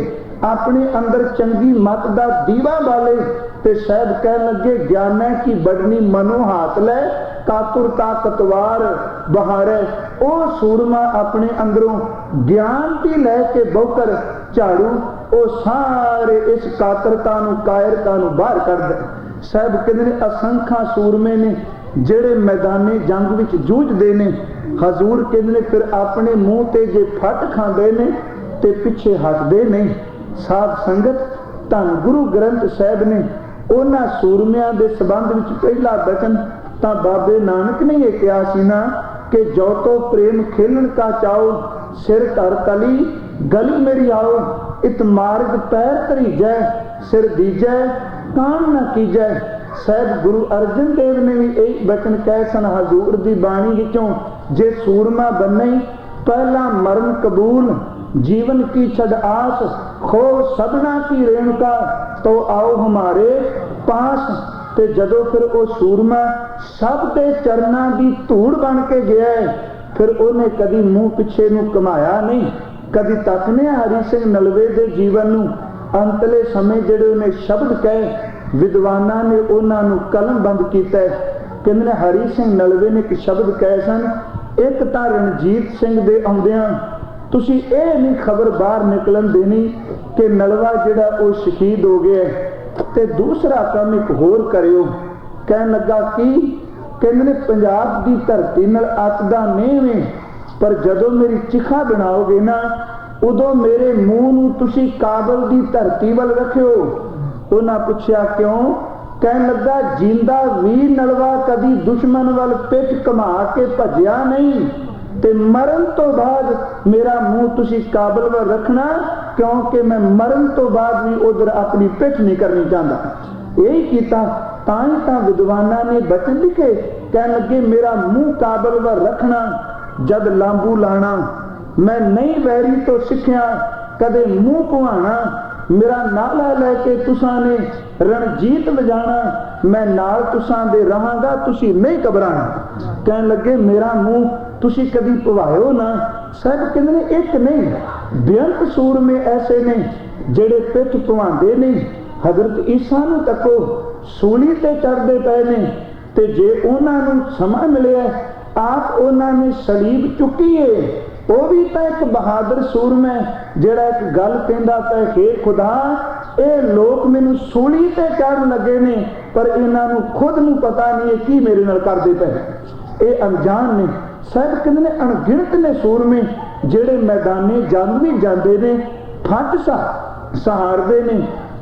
अपने अंदर चंगी मत दा दीवा बाले। ते शायद कह लगे ज्ञान की बड़नी मनो हाथ ले कातुर ताकतवार बहारे। ओ सूरमा अपने अंदरों ज्ञान की लैके बहुकर झाड़ू ओ सारे इस कातरता नूं कायरता नूं बाहर कर दे। साहब कहते ने असंख्या सूरमे ने जेड़े मैदाने जंग विच जूझदे ने, हजूर कहते ने फिर अपने मुंह ते जे फट खांदे ने ते पिछे हटदे नहीं। साध संगत धन गुरु ग्रंथ साहब ने उन्हां सूरमियां दे संबंध विच पहला बचन तां बाबे नानक ने यह कहा सी ना कि जो तो प्रेम खेलन का चाओ, सिर धर तली गली मेरी आओ। इत मार्ग पैर धरी जै, सिर दीजै काम न कीजै। साहब गुरु अर्जन देव ने भी यही बचन कहे सन हजूर दी बाणी विचों, जे सूरमा बने पहला मरण कबूल, जीवन की छड़ आस, खो सबना की रेणुका, तो आओ हमारे पास। ते जदों फिर वो सूरमा सब दे चरना की धूड़ बन के गया, फिर उन्हें कभी मुंह पिछे नूं कमाया नहीं। कभी तकने हरि सिंह नलवे दे जीवन नूं अंतले समय जिहड़े उन्हें शब्द कहे विद्वानां ने उन्हां नूं कलम बंद कीता। कहंदे हरि सिंह नलवे ने एक शब्द कहे सन, एक तां रणजीत सिंह दे आउंदियां तुसी ये नहीं खबर बाहर निकलन देनी कि नलवा जिहड़ा वो शहीद हो गया, ते दूसरा काम एक होर करियो। कहन लगा कि कहंदे ने पंजाब की धरती नाल अटदा नहीं वे, पर जदों मेरी चिखा बनाओगे ना उदों मेरे मुंह नूं तुसी काबल की धरती वल रखियो। उन्हां पुछया क्यों? कहन लगा जींदा भी नलवा कदी दुश्मन वल पिठ घुमा के भजिया नहीं, ते मरण तो बाद मेरा मुंह तुसी काबल वल रखना, क्योंकि मैं मरण तो बाद भी उधर अपनी पिठ नहीं करनी चाहता। यही कीता तां विद्वाना ने बचन लिखे, कहन लगे मेरा मुंह काबल वल रखना, जद लांबू लाना मैं नहीं वैरी तो सिखिया, कदे मुंह कुहाना मेरा नाला लैके तुसां ने रणजीत बजाना, मैं नाल तुसां दे रहांगा तुसी नहीं घबराना। कहन लगे मेरा मुंह तुसी कभी पवायो ना। सब कहते ने एक नहीं बेअंत सूर में ऐसे ने जेड़े पिठ पवांदे ने। हजरत ईसा नूं तको सूली ते चढ़दे पए ने, ते जे उन्हां नूं समा मिलिया आप उन्हां ने सलीब चुकी है। वो भी तो एक बहादुर सूरमा जेड़ा एक गल कहंदा पिया, हे खुदा ये लोग मैनू सूली ते चढ़न लगे ने, पर इन्हां नूं खुद नूं पता नहीं है की मेरे नाल करदे पए, ये अनजान ने। सब कहंदे ने अणगिणत ने सूरमे जेड़े मैदाने जंग भी जांदे ने, फट सहारदे ने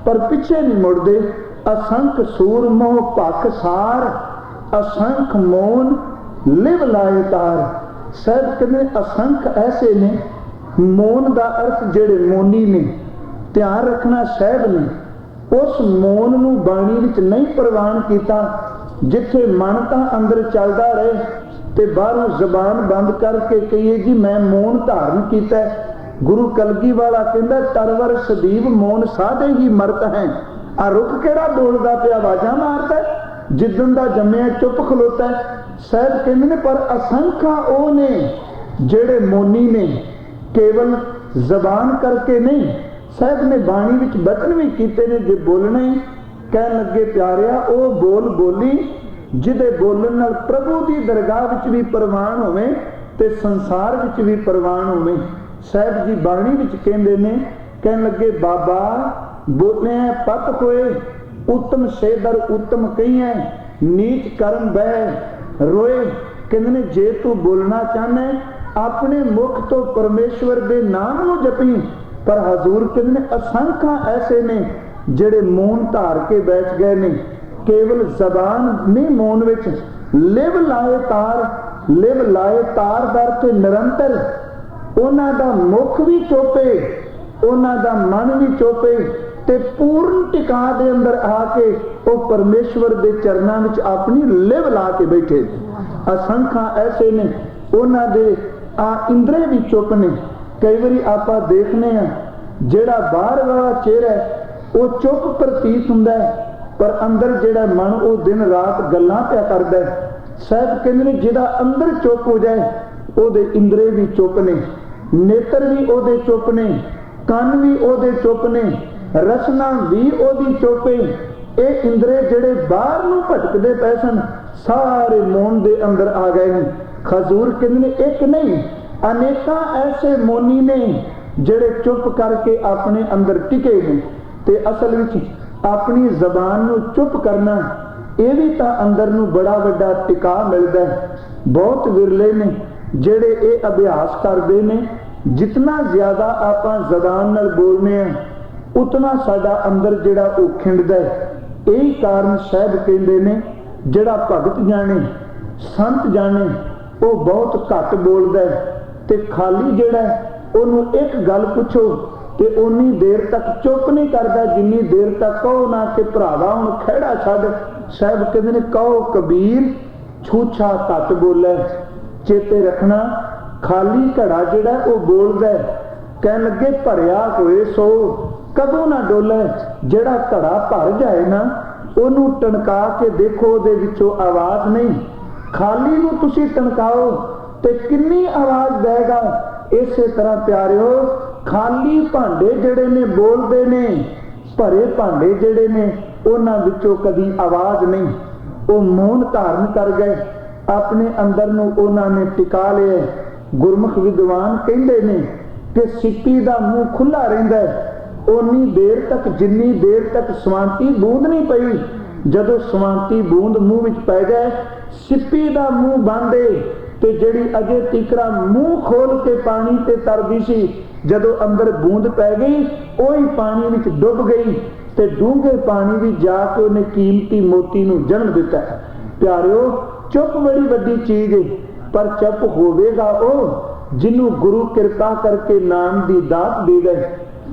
पर पिछे नहीं मुड़दे। असंख सूर मोह भख सार, असंख मौन लिव लाए तार। सब कहंदे असंख ऐसे ने, मौन का अर्थ जेड़े मौनी ने, ध्यान रखना साहब ने उस मौन नूं बाणी विच नहीं प्रवान कीता, जिथे मन तां अंदर चलदा रहे ते बाहरों जबान बंद करके कहिए जी मैं मौन धारण कीता। गुरु कलगी वाला कहंदा तरवर सदीव मौन साधे ही मरत है। आ रुख केड़ा बोलदा पिया आवाजां मारदा, जिदन दा जम्मिया चुप खलोता। साहब कहंदे ने पर असंख्या ओ ने जेड़े मौनी ने, केवल जबान करके नहीं। साहब ने बाणी विच बचन भी कीते ने, जे बोलना ही कहन लगे प्यारिया ओ बोल बोली जिदे बोलन नाल प्रभु की दरगाह विच भी प्रवान होवे ते संसार विच भी प्रवान होवे। साहब जी बाणी विच कहंदे ने, कहन लगे बाबा बोले पत होए उत्तम से दर उत्तम कहिए, नीच कर्म बह रोए। कहंदे ने जे तू बोलना चाहना अपने मुख तो परमेश्वर दे नाम नूं जपी। पर हजूर कहंदे ने असंख्या ऐसे ने जेड़े मौन धार के बैठ गए ने, केवल जबान नहीं मौन विच लिव लाए तार। लिव लाए तार दर ते निरंतर उन्हां दा मुख भी चोपे, उन्हां दा मन भी चोपे, ते पूर्ण टिका दे अंदर आके वो परमेश्वर दे चरनां विच अपनी लिव ला के बैठे। असंख्या ऐसे ने उन्हां दे आ इंद्रे भी चुप ने। कई बारी आपां देखने जेड़ा बाहर वाला चेहरा वो चुप प्रतीत हुंदा है, पर अंदर जेड़ा मन वो दिन रात गल्लां पिया करदा है। साहब कहंदे ने जिहदा अंदर चुप हो जाए ओदे इंद्रे भी चुप ने, नेत्र भी ओदे चुप ने, कान भी ओदे चुप ने, रसना भी ओदी चुप है। ये इंद्रे जेड़े बाहर नूं भटकदे पए सन सारे मौन दे अंदर आ गए हैं। हजूर कहंदे ने एक नहीं अनेकां ऐसे मौनी ने जेड़े चुप करके अपने अंदर टिके ने। ते असल विच अपनी जबान नूं चुप करना ये भी तां अंदर नूं बड़ा वड्डा टिका मिलदा है। बहुत विरले ने जेड़े ये अभ्यास करते ने। जितना ज्यादा आपां जबान नाल बोलने हैं उतना साडा अंदर जिहड़ा वो खिंडदा है। यही कारण साहब कहंदे ने जिहड़ा भगत जाने संत जाने वो बहुत घट बोलदा है ते खाली जिहड़ा ओनू एक गल पूछो ते उन्नी देर तक चुप नहीं करता जिन्नी देर तक कहो ना कि भरावा हुण खैड़ा छड्ड। साहब कहंदे ने कहो कबीर छूछा घट बोले। चेते रखना खाली घड़ा जिहड़ा वो बोलदा है कहन लगे भरिया होए सो कदों ना डोले। जिहड़ा घड़ा भर जाए ना ओनू टणका के देखो उहदे विचों आवाज नहीं। खाली नूं तुसीं टणकाओ ते किन्नी आवाज देगा। इसे तरह प्यारिओ खाली भांडे जिहड़े ने बोलदे ने भरे भांडे जिहड़े ने उन्हां विचों कदी आवाज नहीं। वो मौन धारण कर गए अपने अंदर नूं उन्हां ने टिका लिया। गुरमुख विद्वान कहंदे ने कि सिप्पी दा मूँह खुला रहिंदा है उन्नी देर तक जिन्नी देर तक सवांती बूंद नहीं पई। जदों सवांती बूंद मूँह विच पै जाए सिप्पी दा मूँह बंद है ते जिहड़ी अजे तिकरा मूँह खोल के पानी ते तरदी सी जदों अंदर बूंद पै गई ओही पानी विच डुब गई ते डूंगे पानी विच जाके उन्हें कीमती मोती नूं जन्म दिता। प्यारिओ चुप बड़ी वड्डी चीज है पर चुप होवेगा ओ जिन्हों गुरु कृपा करके नाम दी दात दे गए।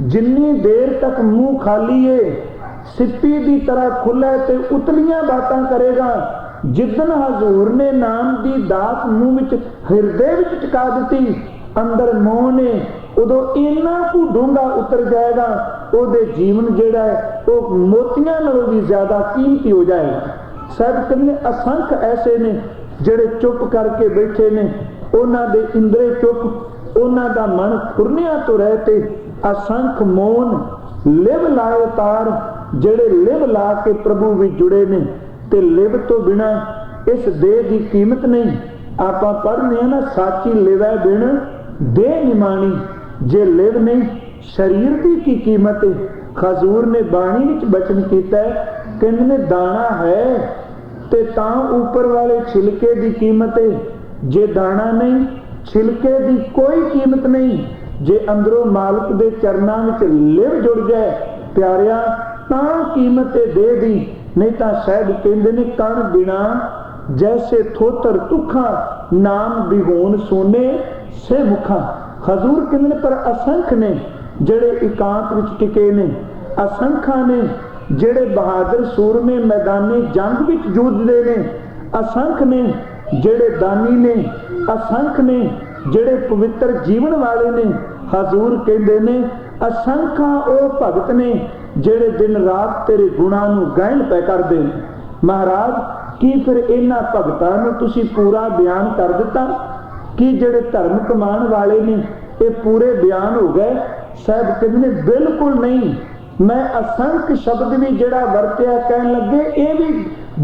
जिन्नी देर तक मुंह खाली है सिप्पी दी तरह खुला है ते उतलियां बातां करेगा। जिदन हजूर ने नाम दी दात मुंह विच हिरदे विच टिका दी अंदर मोह ने उदों इन्ना कु डूंगा उतर जाएगा ओदे जीवन जिहड़ा है वो मोतियां नालों भी ज्यादा कीमती हो जाएगा। साहब कहंदे असंख ऐसे ने जिहड़े चुप करके बैठे ने उन्हां दे इंद्रे चुप उन्हां दा मन खुरनिया तो रहते असंख मौन लिव लाए तार जिहड़े लिव ला के प्रभु भी जुड़े ने ते लिव तो बिना इस देह की कीमत नहीं। आपां पढ़ने ना साची लिवै बिन देह निमाणी जे लिव नहीं शरीर की कीमत है। हजूर ने बाणी विच बचन कीता है कहंदे ने दाना है ते तां ऊपर वाले छिलके की कीमत है। जे दाना नहीं छिलके की कोई कीमत नहीं। जे अंदरों मालिक दे चरनां विच लिव जुड़ जाए प्यारिया तां कीमत है देह दी। नहीं तां शायद कहंदे ने कण बिना जैसे थोतर तुखा नाम बिगोन सोने से मुखा। हजूर कहंदे ने पर असंख ने जेड़े एकांत विच टिके ने असंखा ने जेड़े बहादुर सूरमे मैदानी जंग विच जूझदे ने असंख ने जेड़े दानी ने असंख ने जेड़े पवित्र जीवन वाले ने। हजूर कहंदे ने असंखा ओ भगत ने जेड़े दिन रात तेरे गुणां नूं गायन पै करदे ने। महाराज की फिर इन्हां भगतां नूं तुसीं पूरा बयान कर दिता कि जेड़े धर्म कमाण वाले ने ये पूरे बयान हो गए। साहब कहंदे ने बिल्कुल नहीं। मैं असंख शब्द भी जेड़ा वरत्या कहन लगे ये भी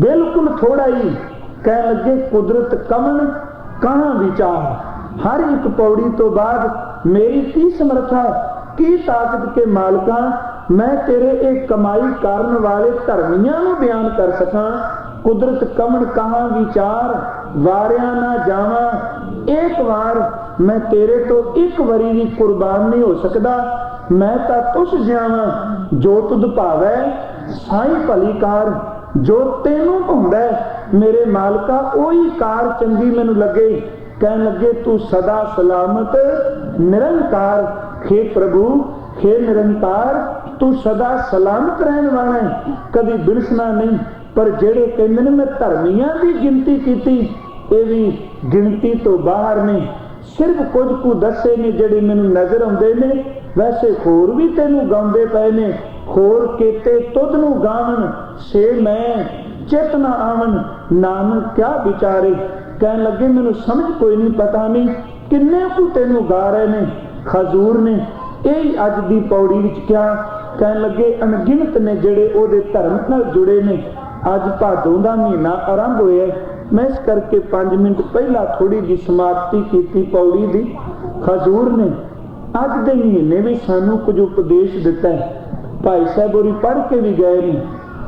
बिल्कुल थोड़ा ही कहन लगे कुदरत कमन कहां विचार। हर एक पौड़ी तो बाद मेरी की समर्था की ताकत के मालका मैं तेरे एक कमाई कारण वाले धर्मियां नूं बयान कर सका। कुदरत कमन कहां विचार वारिया ना जावा। एक बार मैं तेरे तो एक वरी भी कुर्बान नहीं हो सकता। मैं तां तुस जावा जो तुद भावै साई भली कार। जो तेनू भाउंदा मेरे मालका ओही कार चंगी मैनू लगे। कहन लगे तू सदा सलामत निरंकार। हे प्रभु हे निरंकार तू सदा सलामत रहने वाला है कभी बिलसना नहीं। पर जेड़े कहंदे ने मैं धर्मियां की गिनती की ये भी गिनती तो बाहर ने। सिर्फ कुछ कु दसे ने जेड़े मैनू नजर आउंदे ने। वैसे होर भी तेनू गाउंदे पए ने। होर केते तुद नू गावन से मैं चित ना आवन नानक क्या विचारे। कहन लगे मैनू समझ कोई नहीं पता नहीं किन्ने कु तेनू गा रहे ने। हजूर ने यही अज दी पौड़ी विच क्या कहन लगे अनगिनत ने जेड़े ओदे धर्म नाल जुड़े ने। अज भादों दा महीना आरंभ होया, मैं इस करके 5 मिनट पहला थोड़ी जी समाप्ति की पौड़ी दी। हजूर ने अज दे महीने भी सानू कुछ उपदेश दिता है। भाई साहब होरी पढ़ के भी गए ने।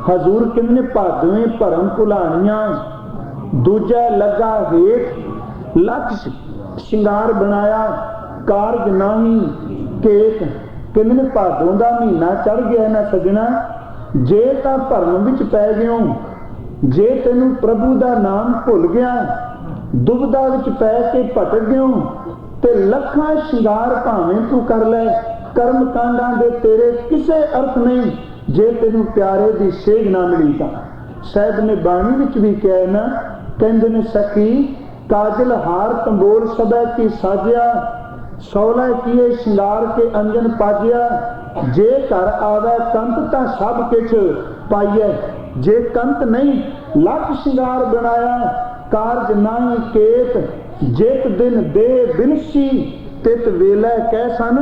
हजूर कहंदे भादवें भरम भुलाणियां, दूजा लगा हेठ लख शिंगार बनाया, कारज नाही केत। कहंदे भादों दा महीना चढ़ गया ना सजना, जे तां भरम विच पै गयो, जे तैनू प्रभु दा नाम भुल गया, दुविधा विच पै के भटक गयो, ते लखां शिंगार भावें तू कर लै, कर्म कांडां दे तेरे किसे अर्थ नहीं, जे तेनू प्यारे दी सेध ना मिली तां। साहिब ने बाणी विच भी कहा ना, कहंदे ने सखी काजल हार तंबोल सबै की साजिया, सौला किए शिंगार के अंजन पाजिया, जे घर आवे कंत तां सब किछ पाइए, जे कंत नहीं लख शिंगार बनाया, कारज नाही केत, जेत दिन दे बिनसी, तित वेले कह सन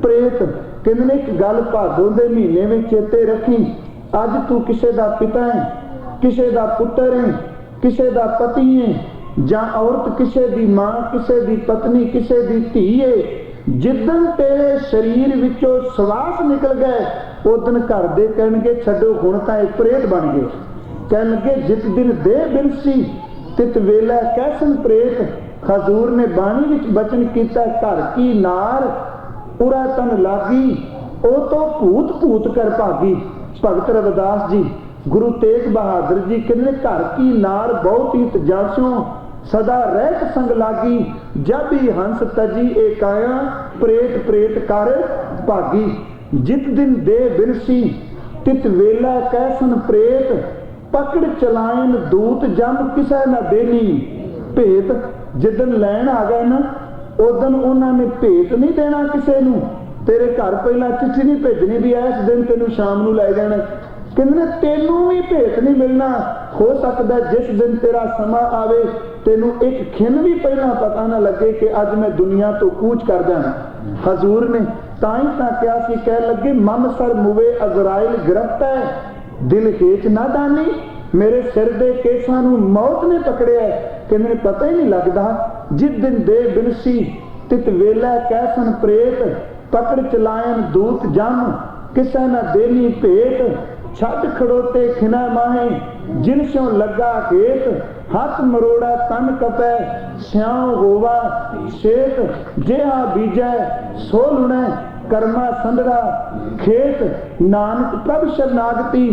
प्रेत। कहंदे एक गल भादों दे महीने में चेते रखी, अज तू किसे दा पिता है, किसे दा पुत्र है, किसे दा पति है, जां औरत किसे दी मां, किसे दी पत्नी, किसे दी धी है। जिदन तेरे शरीर विचों सवास निकल गए, उदन घर दे कहणगे छड्डो हुण तां इक प्रेत बन गए। कहण लगे जित दिन दे बिरसी, तित वेला कैसन प्रेत। हजूर ने बाणी विच बचन कीता, घर की नार उरा तन लागी, ओ तो भूत भूत कर भागी। भगत रविदास जी, गुरु तेग बहादुर जी कहंदे घर की नार बहुत ही तजास्यों, सदा रहत संग लागी, जब ही हंस तजी एकाया, प्रेत प्रेत कर भागी। जित दिन दे बिरसी, तित वेला कैसन प्रेत, पकड़ चलायन दूत जम किसे न देनी भेत। जिदन लैन आ गए ना, उदन उन्होंने भेत नहीं देना किसे नू। तेरे घर पहला चिट्ठी नहीं भेजनी भी इस दिन तेनू शाम नू लै जाना, कहंदे तेनू भी भेत नहीं मिलना। हो सकता जिस दिन तेरा समा आवे, तेनू एक खिन भी पहला पता ना लगे कि अज मैं दुनिया तो कूच कर जाना। हजूर ने ताई तां क्या सी, कह लगे मम सर मुवे अजराइल गिरफ्त है, दिल हेच ना दानी, मेरे सिर दे केसां नू मौत ने पकड़िया। कहंदे पता ही नहीं लगता, जिस दिन दे बिनसी, तित वेला कैसन प्रेत, पकड़ चलायन दूत जम किसे न देनी भेत। छत खड़ोते खिना माहे, जिन स्यों लगा हेत, हाथ मरोड़ा तन कपै, स्याओ होवा शेत। जेहा बीजै सो लुणै, कर्मा संदड़ा खेत। नानक प्रभ शरनागति,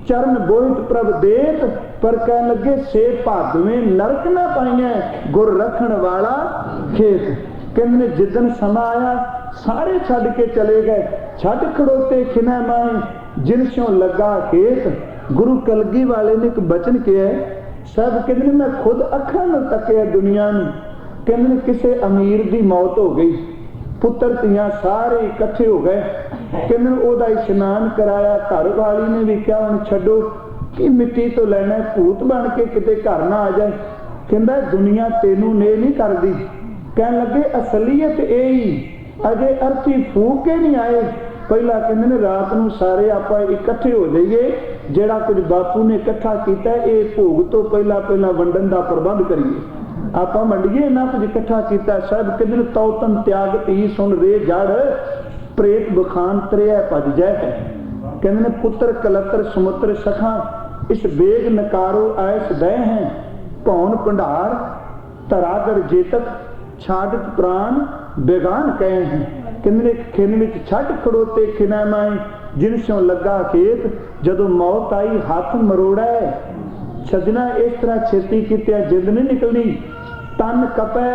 चरण बोहित प्रभ देत। पर कह लगे से भादवें नरक ना पाइए, गुर रखण वाला खेत। कहने जिदन समा आया, सारे छड़ के चले गए। छड़ खड़ोते खिना माए, जिन स्यों लगा खेत। गुरु कलगी वाले ने एक बचन किया है, सब कहते मैं खुद अखा न तकिया दुनिया नूं। कहते किसी अमीर की मौत हो गई, पुत्र तियां सारे इकट्ठे हो गए। कहते ओदा इशनान कराया, घर वाली ने भी कहा हुण छड्डो कि मिट्टी तो लेना, भूत बन के किते घर ना आ जाए। कहता दुनिया तेनू ने नहीं करदी। कह लगे असलीयत यही, अजे अर्थी फूक के नहीं आए। पहला कहते ने रात नूं सारे आपां इकट्ठे हो जाइए, जेड़ा कुछ बापू ने इकट्ठा किया ये भोग तो पहला पहला वंडन का प्रबंध करिए, आपां वंडिए ना कुछ इकट्ठा किया। सब कहते तौतन त्याग धी सुन रे जड़, प्रेत बखान त्रिया भज जाए। कहते पुत्र कलत्र समुत्र सखा, इस बेग नकारो ऐस दह हैं। भौन भंडार तरागर जेतक, छाड़त प्राण बेगान कहे हैं। कहते खिन विच छट खड़ोते खिना माए, जिन स्यों लगा खेत। जदों मौत आई हाथ मरोड़ा है, सजना इस तरह छेती कित्या जिंद नहीं निकलनी। तन कपै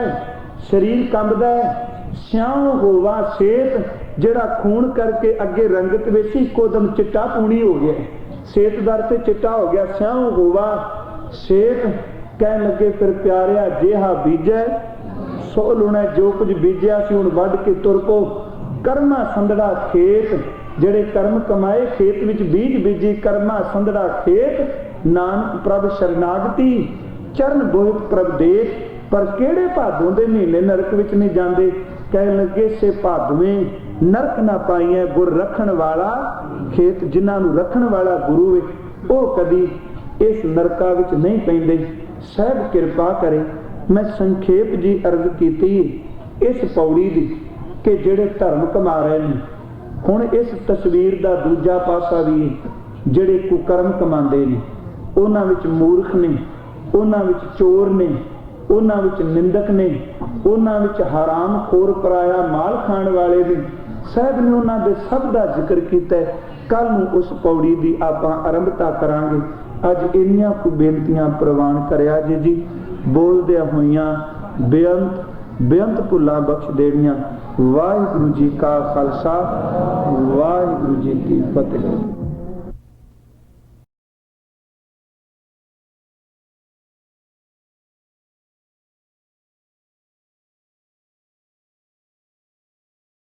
शरीर कंबदा, स्याओ होवा सेत। जेड़ा खून करके अगे रंगत वेसी कोदम चिट्टा पूनी हो गया, सेतदार से चिट्टा हो गया, स्याओ होवा सेत। कह लगे फिर प्यारिया जेहा बीजै सो लुणै, जो कुछ बीजिया सी हुण वढ के तुर पो। कर्मा संदड़ा खेत, जेड़े कर्म कमाए खेत विच बीज बीजी, कर्मा संदड़ा खेत। नानक प्रभ शरनागति, चरण बोहित प्रभ देत। पर केड़े भादों दे महीने नरक विच नहीं जांदे। कह लगे से भादवें नरक ना पाइए गुर रखण वाला खेत। जिन्हां नूं रखण वाला गुरु है वो कदी इस नरका विच नहीं पैंदे। साहब किरपा करे। मैं संखेप जी अर्ज कीती इस पौड़ी दी कि जिहड़े धर्म कमा रहे हैं। हुण इस तस्वीर दा दूजा पासा भी है जिहड़े कुकर्म कमांदे ने, उन्हां विच मूर्ख ने, उन्हां विच चोर ने, उन्हां विच निंदक ने, उन्हां विच हराम खोर पराया माल खाण वाले ने। साहब ने उन्हां दे सब दा जिक्र कीता है। कल नूं उस पौड़ी दी आपां आरंभता करांगे। अज इन्नियां कुछ बेनतियां प्रवान करिया जी। बोलदियां होइयां बेअंत भुल्लां बख्श देणियां। वाहिगुरू जी का खालसा, वाहिगुरू जी की फतेह।